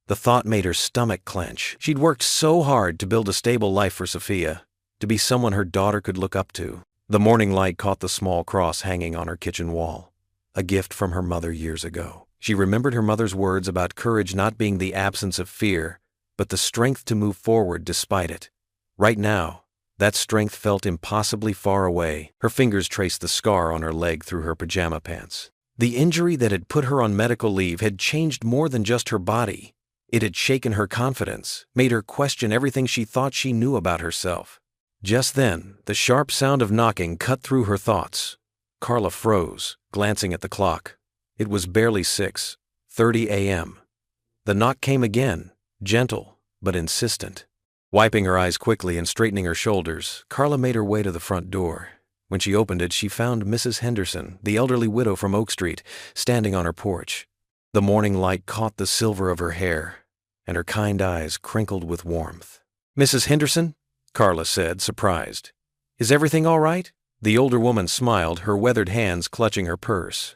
The thought made her stomach clench. She'd worked so hard to build a stable life for Sophia, to be someone her daughter could look up to. The morning light caught the small cross hanging on her kitchen wall, a gift from her mother years ago. She remembered her mother's words about courage not being the absence of fear, but the strength to move forward despite it. Right now, that strength felt impossibly far away. Her fingers traced the scar on her leg through her pajama pants. The injury that had put her on medical leave had changed more than just her body. It had shaken her confidence, made her question everything she thought she knew about herself. Just then, the sharp sound of knocking cut through her thoughts. Carla froze, glancing at the clock. It was barely 6:30 a.m. The knock came again, gentle but insistent. Wiping her eyes quickly and straightening her shoulders, Carla made her way to the front door. When she opened it, she found Mrs. Henderson, the elderly widow from Oak Street, standing on her porch. The morning light caught the silver of her hair, and her kind eyes crinkled with warmth. "Mrs. Henderson?" Carla said, surprised. "Is everything all right?" The older woman smiled, her weathered hands clutching her purse.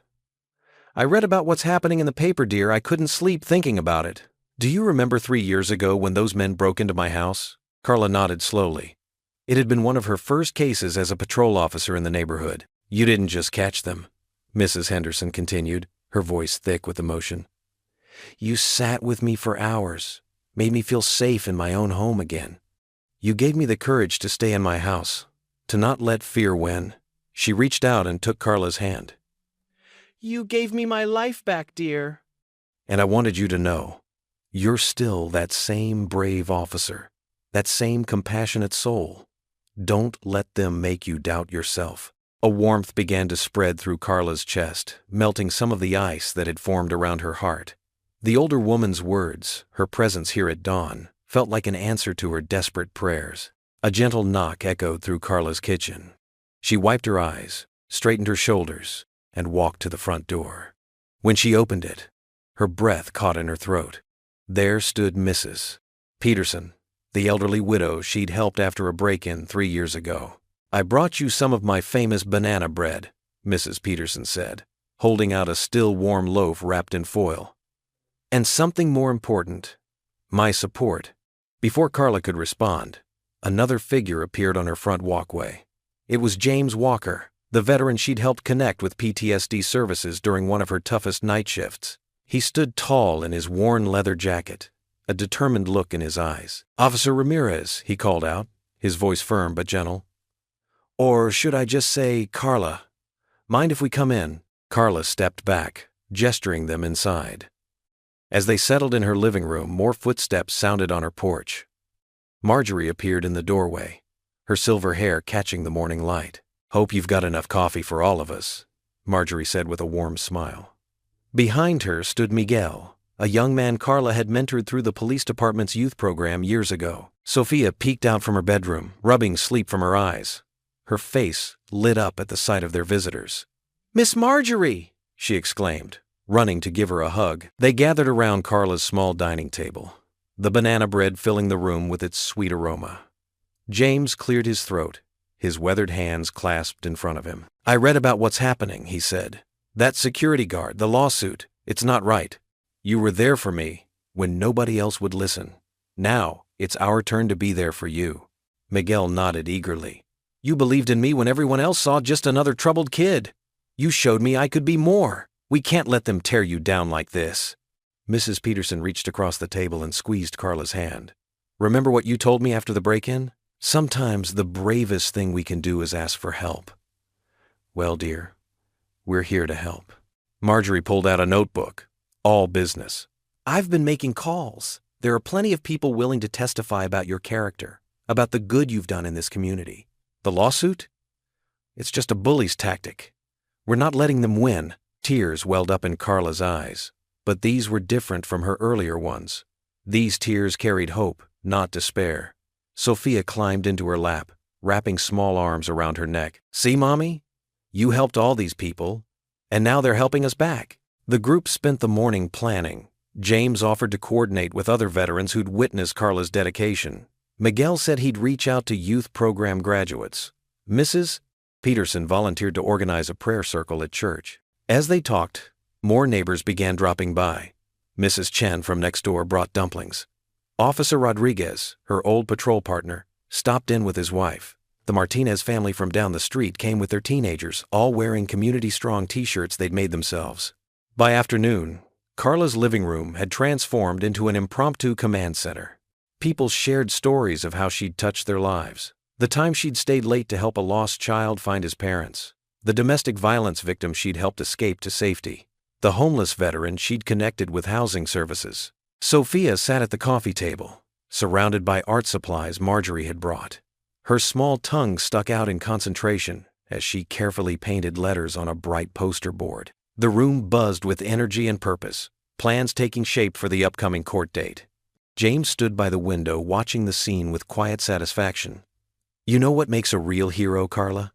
"I read about what's happening in the paper, dear. I couldn't sleep thinking about it. Do you remember 3 years ago when those men broke into my house?" Carla nodded slowly. It had been one of her first cases as a patrol officer in the neighborhood. "You didn't just catch them," Mrs. Henderson continued, her voice thick with emotion. "You sat with me for hours, made me feel safe in my own home again. You gave me the courage to stay in my house, to not let fear win." She reached out and took Carla's hand. "You gave me my life back, dear. And I wanted you to know, you're still that same brave officer, that same compassionate soul. Don't let them make you doubt yourself." A warmth began to spread through Carla's chest, melting some of the ice that had formed around her heart. The older woman's words, her presence here at dawn, felt like an answer to her desperate prayers. A gentle knock echoed through Carla's kitchen. She wiped her eyes, straightened her shoulders, and walked to the front door. When she opened it, her breath caught in her throat. There stood Mrs. Peterson, the elderly widow she'd helped after a break-in 3 years ago. "I brought you some of my famous banana bread," Mrs. Peterson said, holding out a still warm loaf wrapped in foil. "And something more important, my support." Before Carla could respond, another figure appeared on her front walkway. It was James Walker, the veteran she'd helped connect with PTSD services during one of her toughest night shifts. He stood tall in his worn leather jacket, a determined look in his eyes. "Officer Ramirez," he called out, his voice firm but gentle. "Or should I just say Carla? Mind if we come in?" Carla stepped back, gesturing them inside. As they settled in her living room, more footsteps sounded on her porch. Marjorie appeared in the doorway, her silver hair catching the morning light. "Hope you've got enough coffee for all of us," Marjorie said with a warm smile. Behind her stood Miguel, a young man Carla had mentored through the police department's youth program years ago. Sophia peeked out from her bedroom, rubbing sleep from her eyes. Her face lit up at the sight of their visitors. "Miss Marjorie!" she exclaimed, running to give her a hug. They gathered around Carla's small dining table, the banana bread filling the room with its sweet aroma. James cleared his throat, his weathered hands clasped in front of him. "I read about what's happening," he said. "That security guard, the lawsuit, it's not right. You were there for me when nobody else would listen. Now, it's our turn to be there for you." Miguel nodded eagerly. "You believed in me when everyone else saw just another troubled kid. You showed me I could be more. We can't let them tear you down like this." Mrs. Peterson reached across the table and squeezed Carla's hand. "Remember what you told me after the break-in? Sometimes the bravest thing we can do is ask for help." "Well, dear, we're here to help." Marjorie pulled out a notebook, all business. "I've been making calls. There are plenty of people willing to testify about your character, about the good you've done in this community. The lawsuit? It's just a bully's tactic. We're not letting them win." Tears welled up in Carla's eyes, but these were different from her earlier ones. These tears carried hope, not despair. Sophia climbed into her lap, wrapping small arms around her neck. "See, Mommy? You helped all these people, and now they're helping us back." The group spent the morning planning. James offered to coordinate with other veterans who'd witnessed Carla's dedication. Miguel said he'd reach out to youth program graduates. Mrs. Peterson volunteered to organize a prayer circle at church. As they talked, more neighbors began dropping by. Mrs. Chen from next door brought dumplings. Officer Rodriguez, her old patrol partner, stopped in with his wife. The Martinez family from down the street came with their teenagers, all wearing Community Strong t-shirts they'd made themselves. By afternoon, Carla's living room had transformed into an impromptu command center. People shared stories of how she'd touched their lives. The time she'd stayed late to help a lost child find his parents. The domestic violence victim she'd helped escape to safety. The homeless veteran she'd connected with housing services. Sophia sat at the coffee table, surrounded by art supplies Marjorie had brought. Her small tongue stuck out in concentration as she carefully painted letters on a bright poster board. The room buzzed with energy and purpose, plans taking shape for the upcoming court date. James stood by the window watching the scene with quiet satisfaction. You know what makes a real hero, Carla?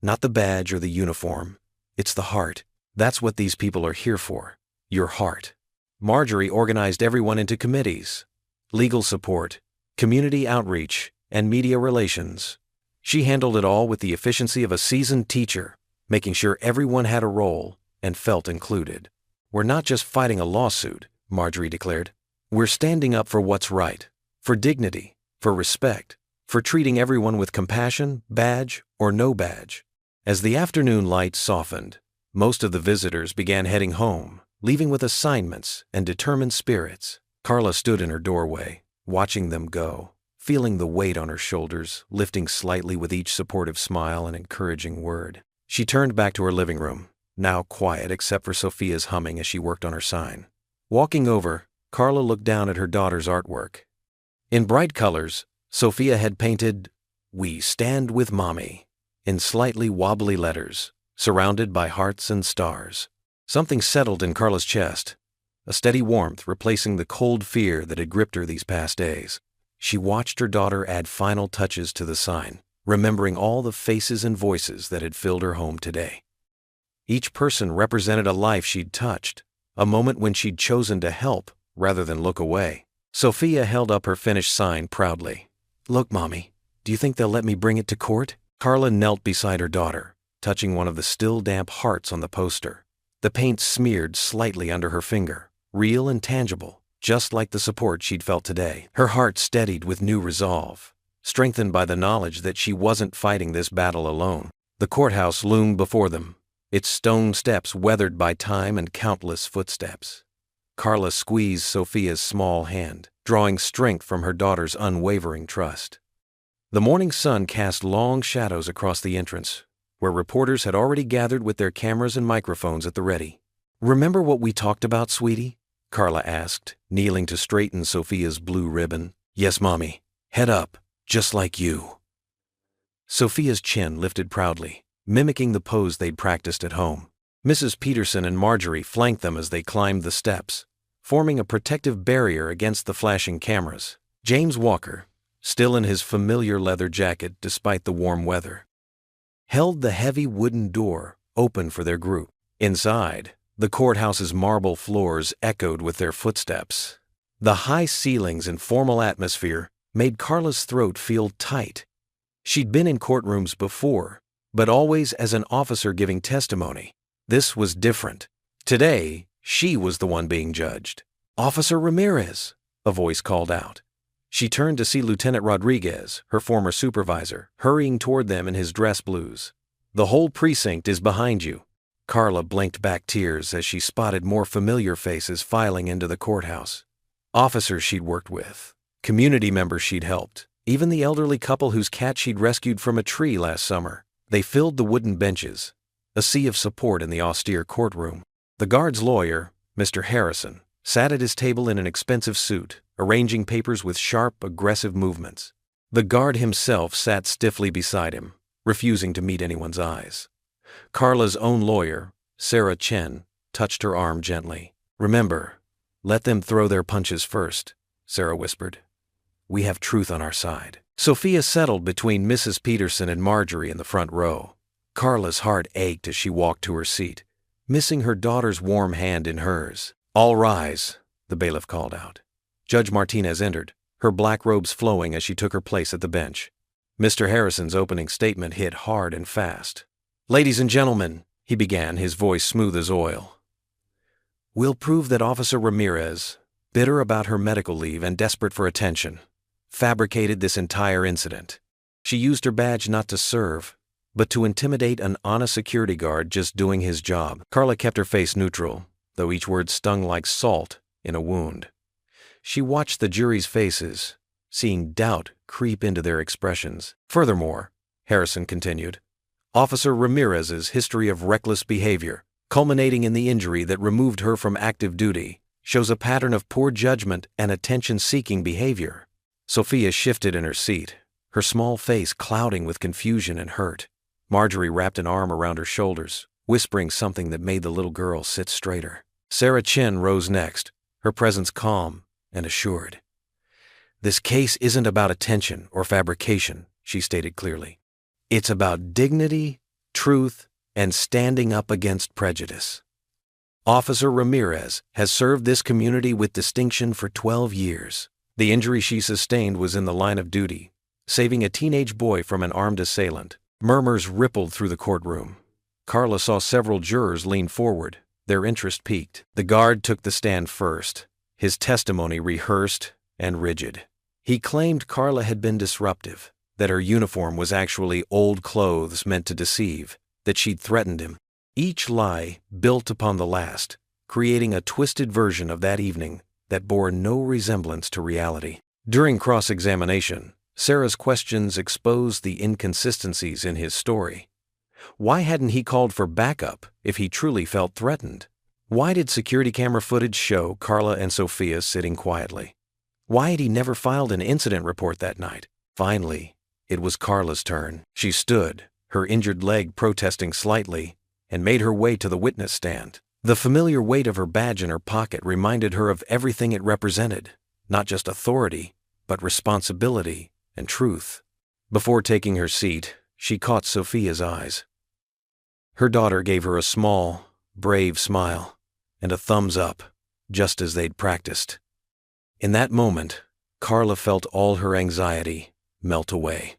Not the badge or the uniform. It's the heart. That's what these people are here for. Your heart. Marjorie organized everyone into committees: legal support, community outreach, and media relations. She handled it all with the efficiency of a seasoned teacher, making sure everyone had a role and felt included. We're not just fighting a lawsuit, Marjorie declared. We're standing up for what's right, for dignity, for respect, for treating everyone with compassion, badge or no badge. As the afternoon light softened, most of the visitors began heading home, leaving with assignments and determined spirits. Carla stood in her doorway, watching them go, feeling the weight on her shoulders, lifting slightly with each supportive smile and encouraging word. She turned back to her living room, now quiet except for Sophia's humming as she worked on her sign. Walking over, Carla looked down at her daughter's artwork. In bright colors, Sophia had painted, "We stand with Mommy," in slightly wobbly letters, surrounded by hearts and stars. Something settled in Carla's chest, a steady warmth replacing the cold fear that had gripped her these past days. She watched her daughter add final touches to the sign, remembering all the faces and voices that had filled her home today. Each person represented a life she'd touched, a moment when she'd chosen to help rather than look away. Sophia held up her finished sign proudly. "Look, Mommy, do you think they'll let me bring it to court?" Carla knelt beside her daughter, touching one of the still damp hearts on the poster. The paint smeared slightly under her finger, real and tangible, just like the support she'd felt today. Her heart steadied with new resolve, strengthened by the knowledge that she wasn't fighting this battle alone. The courthouse loomed before them, its stone steps weathered by time and countless footsteps. Carla squeezed Sophia's small hand, drawing strength from her daughter's unwavering trust. The morning sun cast long shadows across the entrance, where reporters had already gathered with their cameras and microphones at the ready. "Remember what we talked about, sweetie?" Carla asked, kneeling to straighten Sophia's blue ribbon. "Yes, Mommy. Head up, just like you." Sophia's chin lifted proudly, mimicking the pose they'd practiced at home. Mrs. Peterson and Marjorie flanked them as they climbed the steps, forming a protective barrier against the flashing cameras. James Walker, still in his familiar leather jacket despite the warm weather, held the heavy wooden door open for their group. Inside, the courthouse's marble floors echoed with their footsteps. The high ceilings and formal atmosphere made Carla's throat feel tight. She'd been in courtrooms before, but always as an officer giving testimony. This was different. Today, she was the one being judged. "Officer Ramirez," a voice called out. She turned to see Lieutenant Rodriguez, her former supervisor, hurrying toward them in his dress blues. "The whole precinct is behind you." Carla blinked back tears as she spotted more familiar faces filing into the courthouse. Officers she'd worked with, community members she'd helped, even the elderly couple whose cat she'd rescued from a tree last summer. They filled the wooden benches, a sea of support in the austere courtroom. The guard's lawyer, Mr. Harrison, sat at his table in an expensive suit, arranging papers with sharp, aggressive movements. The guard himself sat stiffly beside him, refusing to meet anyone's eyes. Carla's own lawyer, Sarah Chen, touched her arm gently. "Remember, let them throw their punches first," Sarah whispered. "We have truth on our side." Sophia settled between Mrs. Peterson and Marjorie in the front row. Carla's heart ached as she walked to her seat, missing her daughter's warm hand in hers. "All rise," the bailiff called out. Judge Martinez entered, her black robes flowing as she took her place at the bench. Mr. Harrison's opening statement hit hard and fast. "Ladies and gentlemen," he began, his voice smooth as oil, "we'll prove that Officer Ramirez, bitter about her medical leave and desperate for attention, fabricated this entire incident. She used her badge not to serve, but to intimidate an honest security guard just doing his job." Carla kept her face neutral, though each word stung like salt in a wound. She watched the jury's faces, seeing doubt creep into their expressions. "Furthermore," Harrison continued, "Officer Ramirez's history of reckless behavior, culminating in the injury that removed her from active duty, shows a pattern of poor judgment and attention-seeking behavior. Sophia shifted in her seat, her small face clouding with confusion and hurt. Marjorie wrapped an arm around her shoulders, whispering something that made the little girl sit straighter. Sarah Chen rose next, her presence calm and assured. "This case isn't about attention or fabrication," she stated clearly. "It's about dignity, truth, and standing up against prejudice. Officer Ramirez has served this community with distinction for 12 years. The injury she sustained was in the line of duty, saving a teenage boy from an armed assailant." Murmurs rippled through the courtroom. Carla saw several jurors lean forward, their interest piqued. The guard took the stand first, his testimony rehearsed and rigid. He claimed Carla had been disruptive, that her uniform was actually old clothes meant to deceive, that she'd threatened him. Each lie built upon the last, creating a twisted version of that evening that bore no resemblance to reality. During cross-examination, Sarah's questions exposed the inconsistencies in his story. Why hadn't he called for backup if he truly felt threatened? Why did security camera footage show Carla and Sophia sitting quietly? Why had he never filed an incident report that night? Finally, it was Carla's turn. She stood, her injured leg protesting slightly, and made her way to the witness stand. The familiar weight of her badge in her pocket reminded her of everything it represented, not just authority, but responsibility and truth. Before taking her seat, she caught Sophia's eyes. Her daughter gave her a small, brave smile and a thumbs up, just as they'd practiced. In that moment, Carla felt all her anxiety melt away.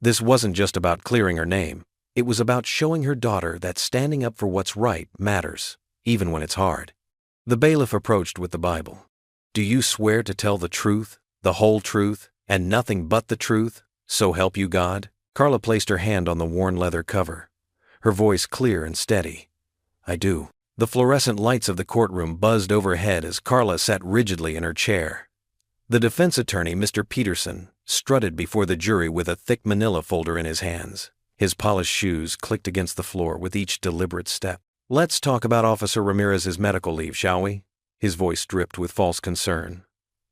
This wasn't just about clearing her name. It was about showing her daughter that standing up for what's right matters, even when it's hard. The bailiff approached with the Bible. "Do you swear to tell the truth, the whole truth, and nothing but the truth, so help you God?" Carla placed her hand on the worn leather cover, her voice clear and steady. "I do." The fluorescent lights of the courtroom buzzed overhead as Carla sat rigidly in her chair. The defense attorney, Mr. Peterson, strutted before the jury with a thick manila folder in his hands. His polished shoes clicked against the floor with each deliberate step. "Let's talk about Officer Ramirez's medical leave, shall we?" His voice dripped with false concern.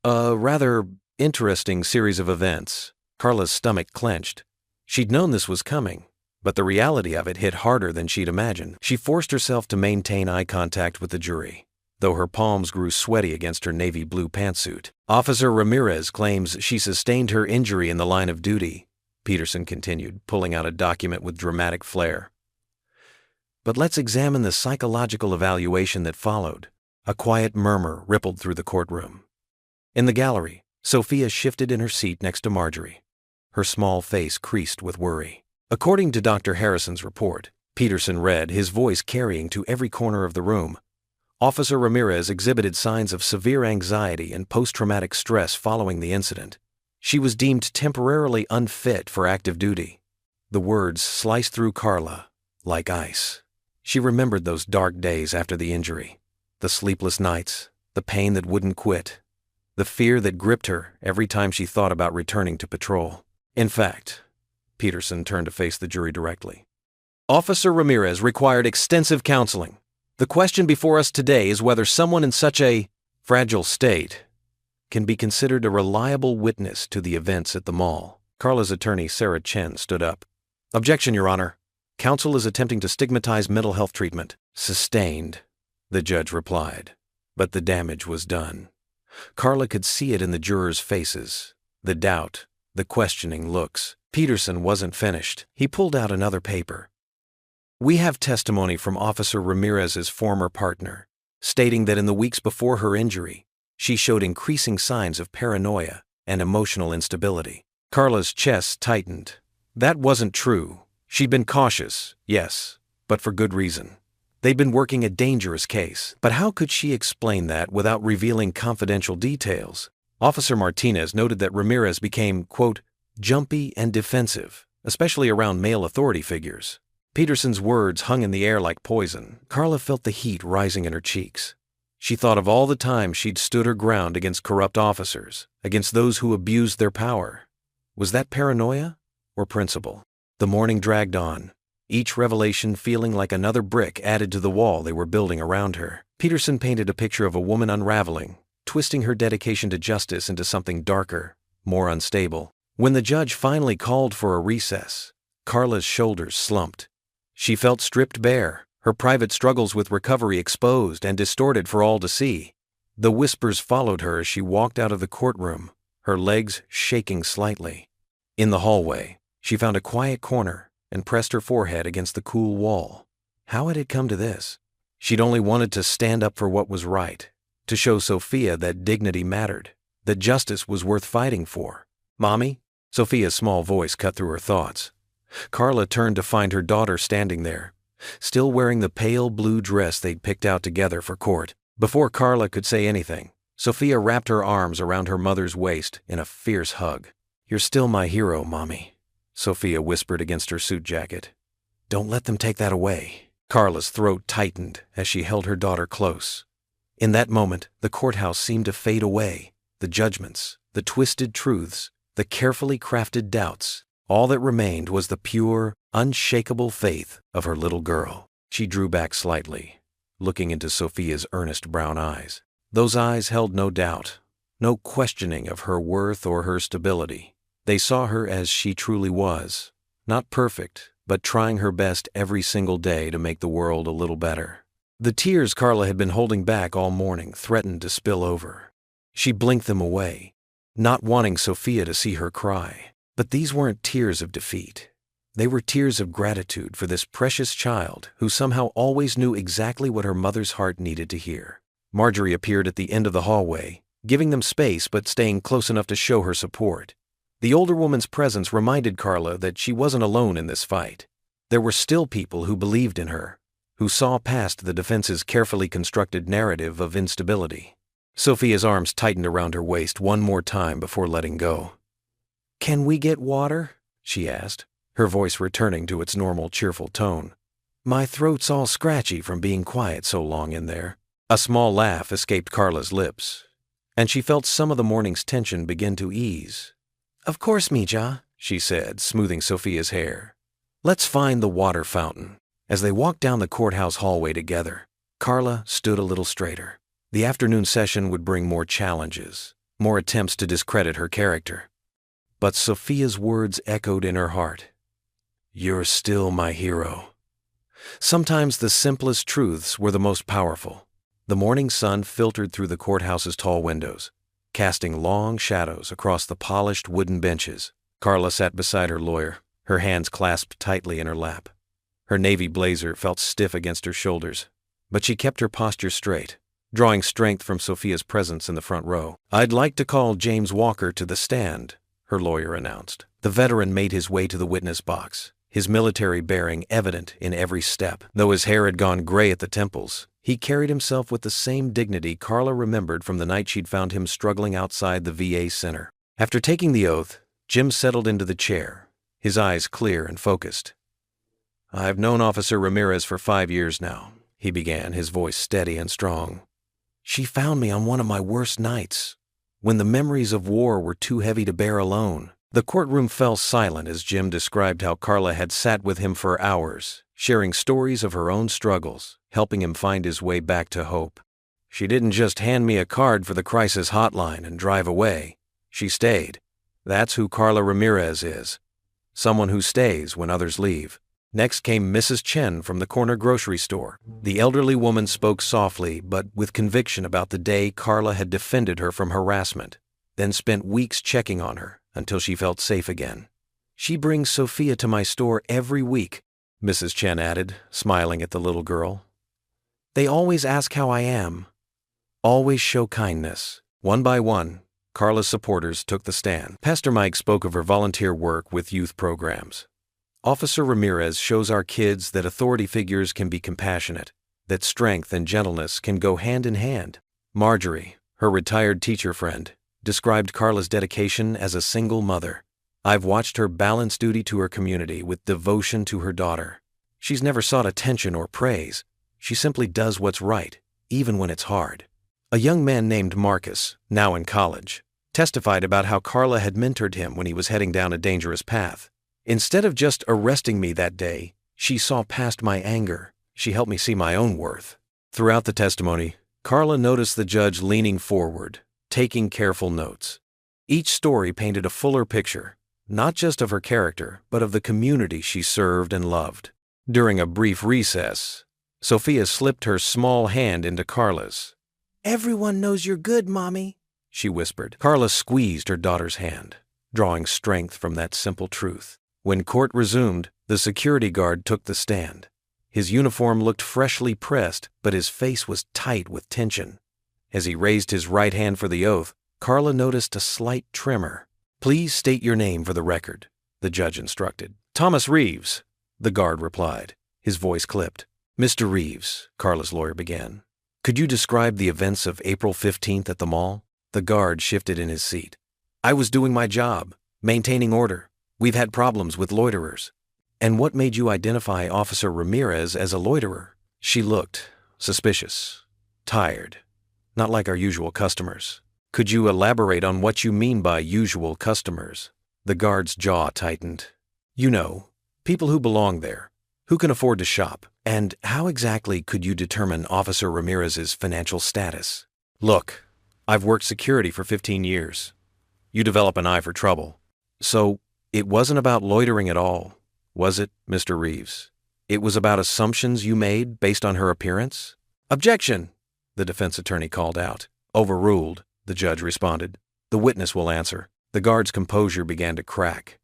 "A rather interesting series of events." Carla's stomach clenched. She'd known this was coming, but the reality of it hit harder than she'd imagined. She forced herself to maintain eye contact with the jury, though her palms grew sweaty against her navy blue pantsuit. "Officer Ramirez claims she sustained her injury in the line of duty," Peterson continued, pulling out a document with dramatic flair. "But let's examine the psychological evaluation that followed." A quiet murmur rippled through the courtroom. In the gallery, Sophia shifted in her seat next to Marjorie. Her small face creased with worry. "According to Dr. Harrison's report," Peterson read, his voice carrying to every corner of the room, "Officer Ramirez exhibited signs of severe anxiety and post-traumatic stress following the incident. She was deemed temporarily unfit for active duty." The words sliced through Carla like ice. She remembered those dark days after the injury, the sleepless nights, the pain that wouldn't quit, the fear that gripped her every time she thought about returning to patrol. "In fact," Peterson turned to face the jury directly, "Officer Ramirez required extensive counseling. The question before us today is whether someone in such a fragile state can be considered a reliable witness to the events at the mall." Carla's attorney, Sarah Chen, stood up. "Objection, Your Honor. Counsel is attempting to stigmatize mental health treatment." "Sustained," the judge replied, but the damage was done. Carla could see it in the jurors' faces, the doubt, the questioning looks. Peterson wasn't finished. He pulled out another paper. "We have testimony from Officer Ramirez's former partner, stating that in the weeks before her injury, she showed increasing signs of paranoia and emotional instability." Carla's chest tightened. That wasn't true. She'd been cautious, yes, but for good reason. They'd been working a dangerous case. But how could she explain that without revealing confidential details? Officer Martinez noted that Ramirez became, quote, "jumpy and defensive, especially around male authority figures." Peterson's words hung in the air like poison. Carla felt the heat rising in her cheeks. She thought of all the times she'd stood her ground against corrupt officers, against those who abused their power. Was that paranoia or principle? The morning dragged on, each revelation feeling like another brick added to the wall they were building around her. Peterson painted a picture of a woman unraveling, twisting her dedication to justice into something darker, more unstable. When the judge finally called for a recess, Carla's shoulders slumped. She felt stripped bare, her private struggles with recovery exposed and distorted for all to see. The whispers followed her as she walked out of the courtroom, her legs shaking slightly. In the hallway, she found a quiet corner and pressed her forehead against the cool wall. How had it come to this? She'd only wanted to stand up for what was right, to show Sophia that dignity mattered, that justice was worth fighting for. "Mommy?" Sophia's small voice cut through her thoughts. Carla turned to find her daughter standing there, still wearing the pale blue dress they'd picked out together for court. Before Carla could say anything, Sophia wrapped her arms around her mother's waist in a fierce hug. "You're still my hero, Mommy," Sophia whispered against her suit jacket. "Don't let them take that away." Carla's throat tightened as she held her daughter close. In that moment, the courthouse seemed to fade away. The judgments, the twisted truths, the carefully crafted doubts. All that remained was the pure, unshakable faith of her little girl. She drew back slightly, looking into Sophia's earnest brown eyes. Those eyes held no doubt, no questioning of her worth or her stability. They saw her as she truly was, not perfect, but trying her best every single day to make the world a little better. The tears Carla had been holding back all morning threatened to spill over. She blinked them away, not wanting Sophia to see her cry. But these weren't tears of defeat. They were tears of gratitude for this precious child who somehow always knew exactly what her mother's heart needed to hear. Marjorie appeared at the end of the hallway, giving them space but staying close enough to show her support. The older woman's presence reminded Carla that she wasn't alone in this fight. There were still people who believed in her, who saw past the defense's carefully constructed narrative of instability. Sophia's arms tightened around her waist one more time before letting go. "Can we get water?" she asked, her voice returning to its normal cheerful tone. "My throat's all scratchy from being quiet so long in there." A small laugh escaped Carla's lips, and she felt some of the morning's tension begin to ease. "Of course, Mija," she said, smoothing Sophia's hair. "Let's find the water fountain." As they walked down the courthouse hallway together, Carla stood a little straighter. The afternoon session would bring more challenges, more attempts to discredit her character. But Sophia's words echoed in her heart. "You're still my hero." Sometimes the simplest truths were the most powerful. The morning sun filtered through the courthouse's tall windows, casting long shadows across the polished wooden benches. Carla sat beside her lawyer, her hands clasped tightly in her lap. Her navy blazer felt stiff against her shoulders, but she kept her posture straight, drawing strength from Sophia's presence in the front row. "I'd like to call James Walker to the stand," her lawyer announced. The veteran made his way to the witness box, his military bearing evident in every step. Though his hair had gone gray at the temples, he carried himself with the same dignity Carla remembered from the night she'd found him struggling outside the VA center. After taking the oath, Jim settled into the chair, his eyes clear and focused. "I've known Officer Ramirez for 5 years now," he began, his voice steady and strong. "She found me on one of my worst nights, when the memories of war were too heavy to bear alone." The courtroom fell silent as Jim described how Carla had sat with him for hours, sharing stories of her own struggles, helping him find his way back to hope. "She didn't just hand me a card for the crisis hotline and drive away. She stayed. That's who Carla Ramirez is. Someone who stays when others leave." Next came Mrs. Chen from the corner grocery store. The elderly woman spoke softly but with conviction about the day Carla had defended her from harassment, then spent weeks checking on her until she felt safe again. "She brings Sophia to my store every week," Mrs. Chen added, smiling at the little girl. "They always ask how I am. Always show kindness." One by one, Carla's supporters took the stand. Pastor Mike spoke of her volunteer work with youth programs. "Officer Ramirez shows our kids that authority figures can be compassionate, that strength and gentleness can go hand in hand." Marjorie, her retired teacher friend, described Carla's dedication as a single mother. "I've watched her balance duty to her community with devotion to her daughter. She's never sought attention or praise. She simply does what's right, even when it's hard." A young man named Marcus, now in college, testified about how Carla had mentored him when he was heading down a dangerous path. "Instead of just arresting me that day, she saw past my anger. She helped me see my own worth." Throughout the testimony, Carla noticed the judge leaning forward, taking careful notes. Each story painted a fuller picture, not just of her character, but of the community she served and loved. During a brief recess, Sophia slipped her small hand into Carla's. "Everyone knows you're good, Mommy," she whispered. Carla squeezed her daughter's hand, drawing strength from that simple truth. When court resumed, the security guard took the stand. His uniform looked freshly pressed, but his face was tight with tension. As he raised his right hand for the oath, Carla noticed a slight tremor. "Please state your name for the record," the judge instructed. "Thomas Reeves," the guard replied. His voice clipped. "Mr. Reeves," Carla's lawyer began, "could you describe the events of April 15th at the mall?" The guard shifted in his seat. "I was doing my job, maintaining order. We've had problems with loiterers." "And what made you identify Officer Ramirez as a loiterer?" She looked suspicious, tired, not like our usual customers. "Could you elaborate on what you mean by usual customers?" The guard's jaw tightened. "You know, people who belong there, who can afford to shop. And how exactly could you determine Officer Ramirez's financial status?" "Look, I've worked security for 15 years. You develop an eye for trouble. So, it wasn't about loitering at all, was it, Mr. Reeves? It was about assumptions you made based on her appearance?" "Objection!" the defense attorney called out. "Overruled," the judge responded. "The witness will answer." The guard's composure began to crack.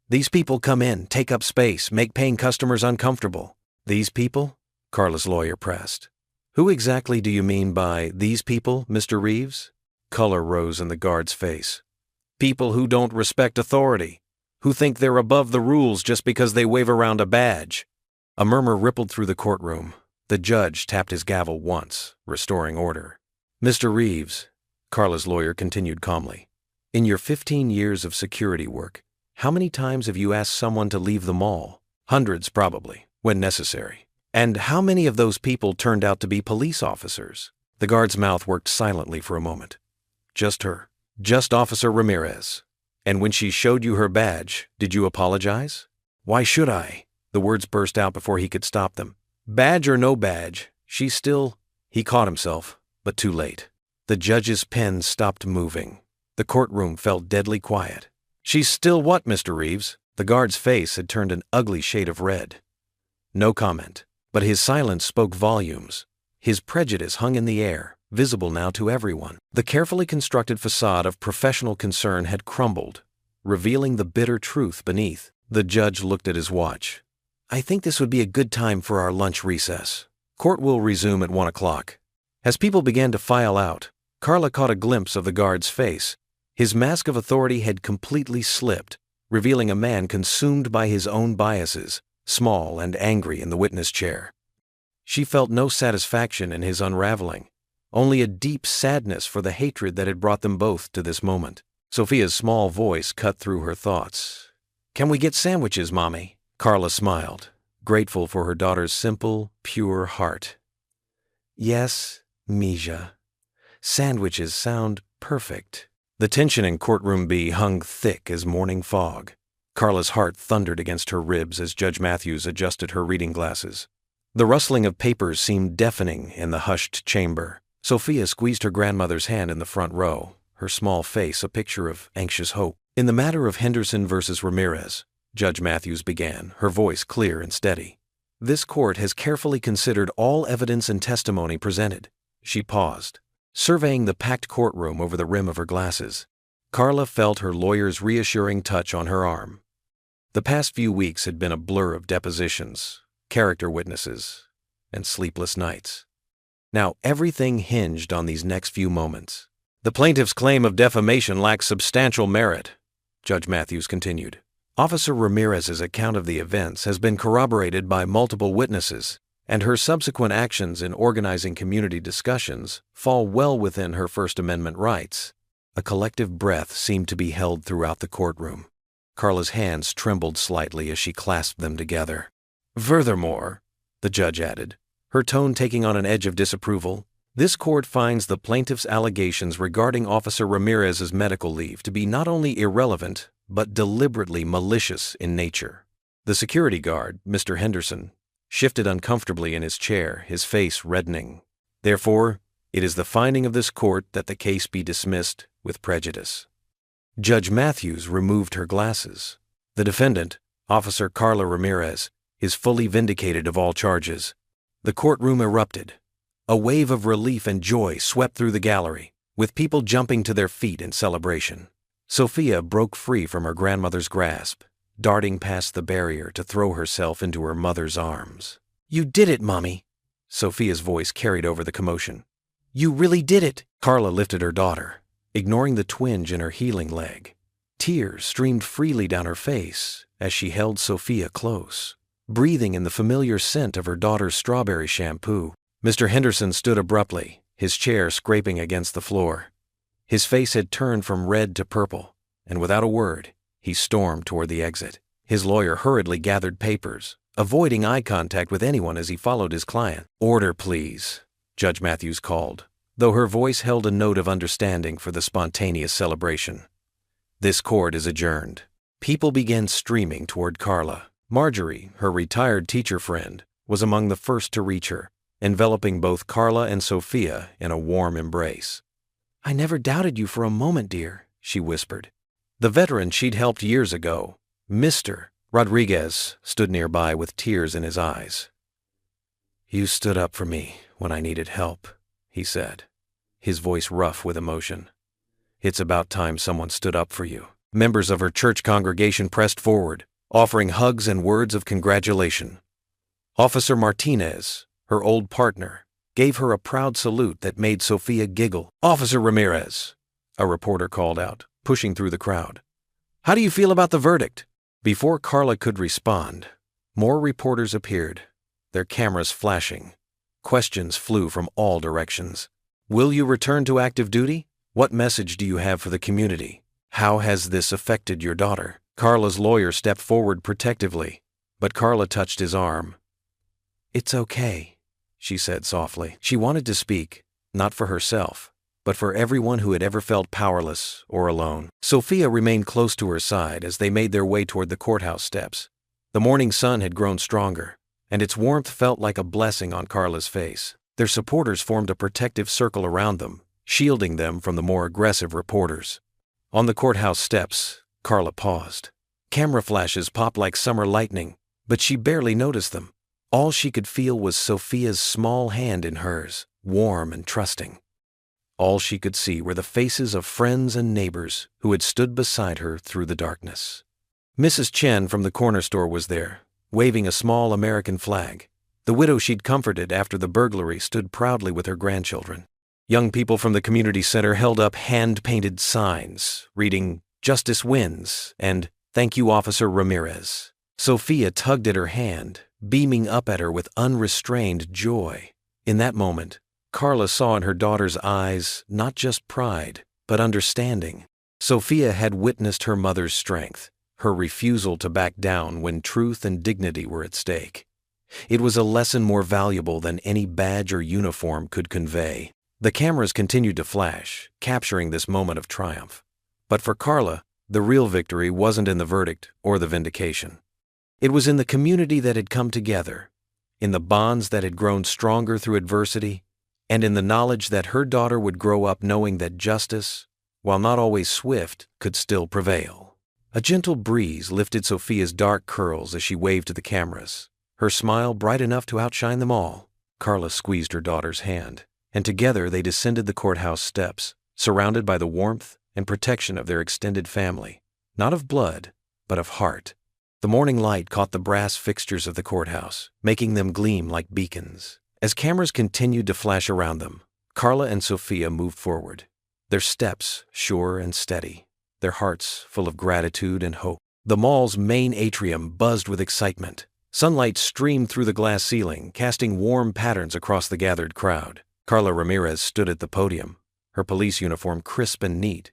"These people come in, take up space, make paying customers uncomfortable." "These people?" Carla's lawyer pressed. "Who exactly do you mean by these people, Mr. Reeves?" Color rose in the guard's face. "People who don't respect authority, who think they're above the rules just because they wave around a badge." A murmur rippled through the courtroom. The judge tapped his gavel once, restoring order. "Mr. Reeves," Carla's lawyer continued calmly, "in your 15 years of security work, how many times have you asked someone to leave the mall?" "Hundreds, probably, when necessary." "And how many of those people turned out to be police officers?" The guard's mouth worked silently for a moment. "Just her. Just Officer Ramirez. And when she showed you her badge, did you apologize?" "Why should I?" The words burst out before he could stop them. "Badge or no badge, she's still—" He caught himself, but too late. The judge's pen stopped moving. The courtroom felt deadly quiet. "She's still what, Mr. Reeves?" The guard's face had turned an ugly shade of red. No comment, but his silence spoke volumes. His prejudice hung in the air, visible now to everyone. The carefully constructed facade of professional concern had crumbled, revealing the bitter truth beneath. The judge looked at his watch. "I think this would be a good time for our lunch recess. Court will resume at 1 o'clock. As people began to file out, Carla caught a glimpse of the guard's face. His mask of authority had completely slipped, revealing a man consumed by his own biases, small and angry in the witness chair. She felt no satisfaction in his unraveling, only a deep sadness for the hatred that had brought them both to this moment. Sophia's small voice cut through her thoughts. "Can we get sandwiches, Mommy?" Carla smiled, grateful for her daughter's simple, pure heart. "Yes, Mija. Sandwiches sound perfect." The tension in courtroom B hung thick as morning fog. Carla's heart thundered against her ribs as Judge Matthews adjusted her reading glasses. The rustling of papers seemed deafening in the hushed chamber. Sophia squeezed her grandmother's hand in the front row, her small face a picture of anxious hope. "In the matter of Henderson versus Ramirez," Judge Matthews began, her voice clear and steady, "this court has carefully considered all evidence and testimony presented." She paused, surveying the packed courtroom over the rim of her glasses. Carla felt her lawyer's reassuring touch on her arm. The past few weeks had been a blur of depositions, character witnesses, and sleepless nights. Now everything hinged on these next few moments. "The plaintiff's claim of defamation lacks substantial merit," Judge Matthews continued. "Officer Ramirez's account of the events has been corroborated by multiple witnesses, and her subsequent actions in organizing community discussions fall well within her First Amendment rights." A collective breath seemed to be held throughout the courtroom. Carla's hands trembled slightly as she clasped them together. "Furthermore," the judge added, her tone taking on an edge of disapproval, "this court finds the plaintiff's allegations regarding Officer Ramirez's medical leave to be not only irrelevant, but deliberately malicious in nature." The security guard, Mr. Henderson, shifted uncomfortably in his chair, his face reddening. Therefore, it is the finding of this court that the case be dismissed with prejudice." Judge Matthews removed her glasses. "The defendant, Officer Carla Ramirez, is fully vindicated of all charges." The courtroom erupted. A wave of relief and joy swept through the gallery, with people jumping to their feet in celebration. Sophia broke free from her grandmother's grasp, darting past the barrier to throw herself into her mother's arms. "You did it, Mommy!" Sophia's voice carried over the commotion. "You really did it!" Carla lifted her daughter, ignoring the twinge in her healing leg. Tears streamed freely down her face as she held Sophia close, breathing in the familiar scent of her daughter's strawberry shampoo. Mr. Henderson stood abruptly, his chair scraping against the floor. His face had turned from red to purple, and without a word, he stormed toward the exit. His lawyer hurriedly gathered papers, avoiding eye contact with anyone as he followed his client. "Order, please," Judge Matthews called, though her voice held a note of understanding for the spontaneous celebration. "This court is adjourned." People began streaming toward Carla. Marjorie, her retired teacher friend, was among the first to reach her, enveloping both Carla and Sophia in a warm embrace. "I never doubted you for a moment, dear," she whispered. The veteran she'd helped years ago, Mr. Rodriguez, stood nearby with tears in his eyes. "You stood up for me when I needed help," he said, his voice rough with emotion. "It's about time someone stood up for you." Members of her church congregation pressed forward, offering hugs and words of congratulation. Officer Martinez, her old partner, gave her a proud salute that made Sophia giggle. "Officer Ramirez," a reporter called out, pushing through the crowd. "How do you feel about the verdict?" Before Carla could respond, more reporters appeared, their cameras flashing. Questions flew from all directions. "Will you return to active duty? What message do you have for the community? How has this affected your daughter?" Carla's lawyer stepped forward protectively, but Carla touched his arm. "It's okay," she said softly. She wanted to speak, not for herself, but for everyone who had ever felt powerless or alone. Sophia remained close to her side as they made their way toward the courthouse steps. The morning sun had grown stronger, and its warmth felt like a blessing on Carla's face. Their supporters formed a protective circle around them, shielding them from the more aggressive reporters. On the courthouse steps, Carla paused. Camera flashes popped like summer lightning, but she barely noticed them. All she could feel was Sophia's small hand in hers, warm and trusting. All she could see were the faces of friends and neighbors who had stood beside her through the darkness. Mrs. Chen from the corner store was there, waving a small American flag. The widow she'd comforted after the burglary stood proudly with her grandchildren. Young people from the community center held up hand-painted signs, reading, "Justice wins," and "Thank you, Officer Ramirez." Sophia tugged at her hand, beaming up at her with unrestrained joy. In that moment, Carla saw in her daughter's eyes not just pride, but understanding. Sophia had witnessed her mother's strength, her refusal to back down when truth and dignity were at stake. It was a lesson more valuable than any badge or uniform could convey. The cameras continued to flash, capturing this moment of triumph. But for Carla, the real victory wasn't in the verdict or the vindication. It was in the community that had come together, in the bonds that had grown stronger through adversity, and in the knowledge that her daughter would grow up knowing that justice, while not always swift, could still prevail. A gentle breeze lifted Sophia's dark curls as she waved to the cameras, her smile bright enough to outshine them all. Carla squeezed her daughter's hand, and together they descended the courthouse steps, surrounded by the warmth and protection of their extended family, not of blood, but of heart. The morning light caught the brass fixtures of the courthouse, making them gleam like beacons. As cameras continued to flash around them, Carla and Sophia moved forward, their steps sure and steady, their hearts full of gratitude and hope. The mall's main atrium buzzed with excitement. Sunlight streamed through the glass ceiling, casting warm patterns across the gathered crowd. Carla Ramirez stood at the podium, her police uniform crisp and neat,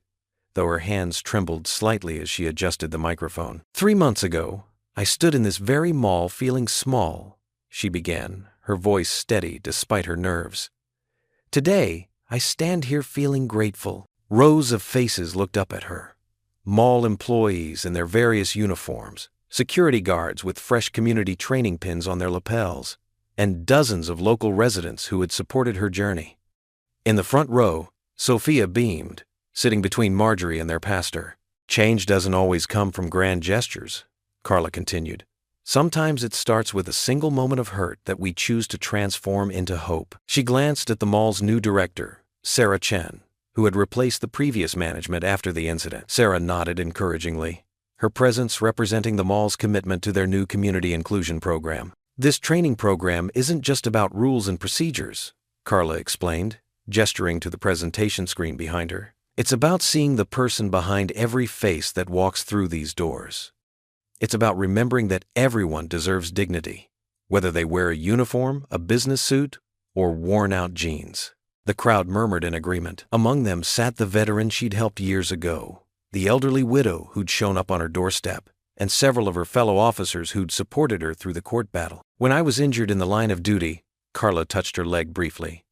though her hands trembled slightly as she adjusted the microphone. 3 months ago, I stood in this very mall feeling small, she began, her voice steady despite her nerves. Today, I stand here feeling grateful. Rows of faces looked up at her. Mall employees in their various uniforms, security guards with fresh community training pins on their lapels, and dozens of local residents who had supported her journey. In the front row, Sophia beamed, sitting between Marjorie and their pastor. "Change doesn't always come from grand gestures," Carla continued. "Sometimes it starts with a single moment of hurt that we choose to transform into hope." She glanced at the mall's new director, Sarah Chen, who had replaced the previous management after the incident. Sarah nodded encouragingly, her presence representing the mall's commitment to their new community inclusion program. "This training program isn't just about rules and procedures," Carla explained, gesturing to the presentation screen behind her. "It's about seeing the person behind every face that walks through these doors. It's about remembering that everyone deserves dignity, whether they wear a uniform, a business suit, or worn-out jeans." The crowd murmured in agreement. Among them sat the veteran she'd helped years ago, the elderly widow who'd shown up on her doorstep, and several of her fellow officers who'd supported her through the court battle. "When I was injured in the line of duty," Carla touched her leg briefly,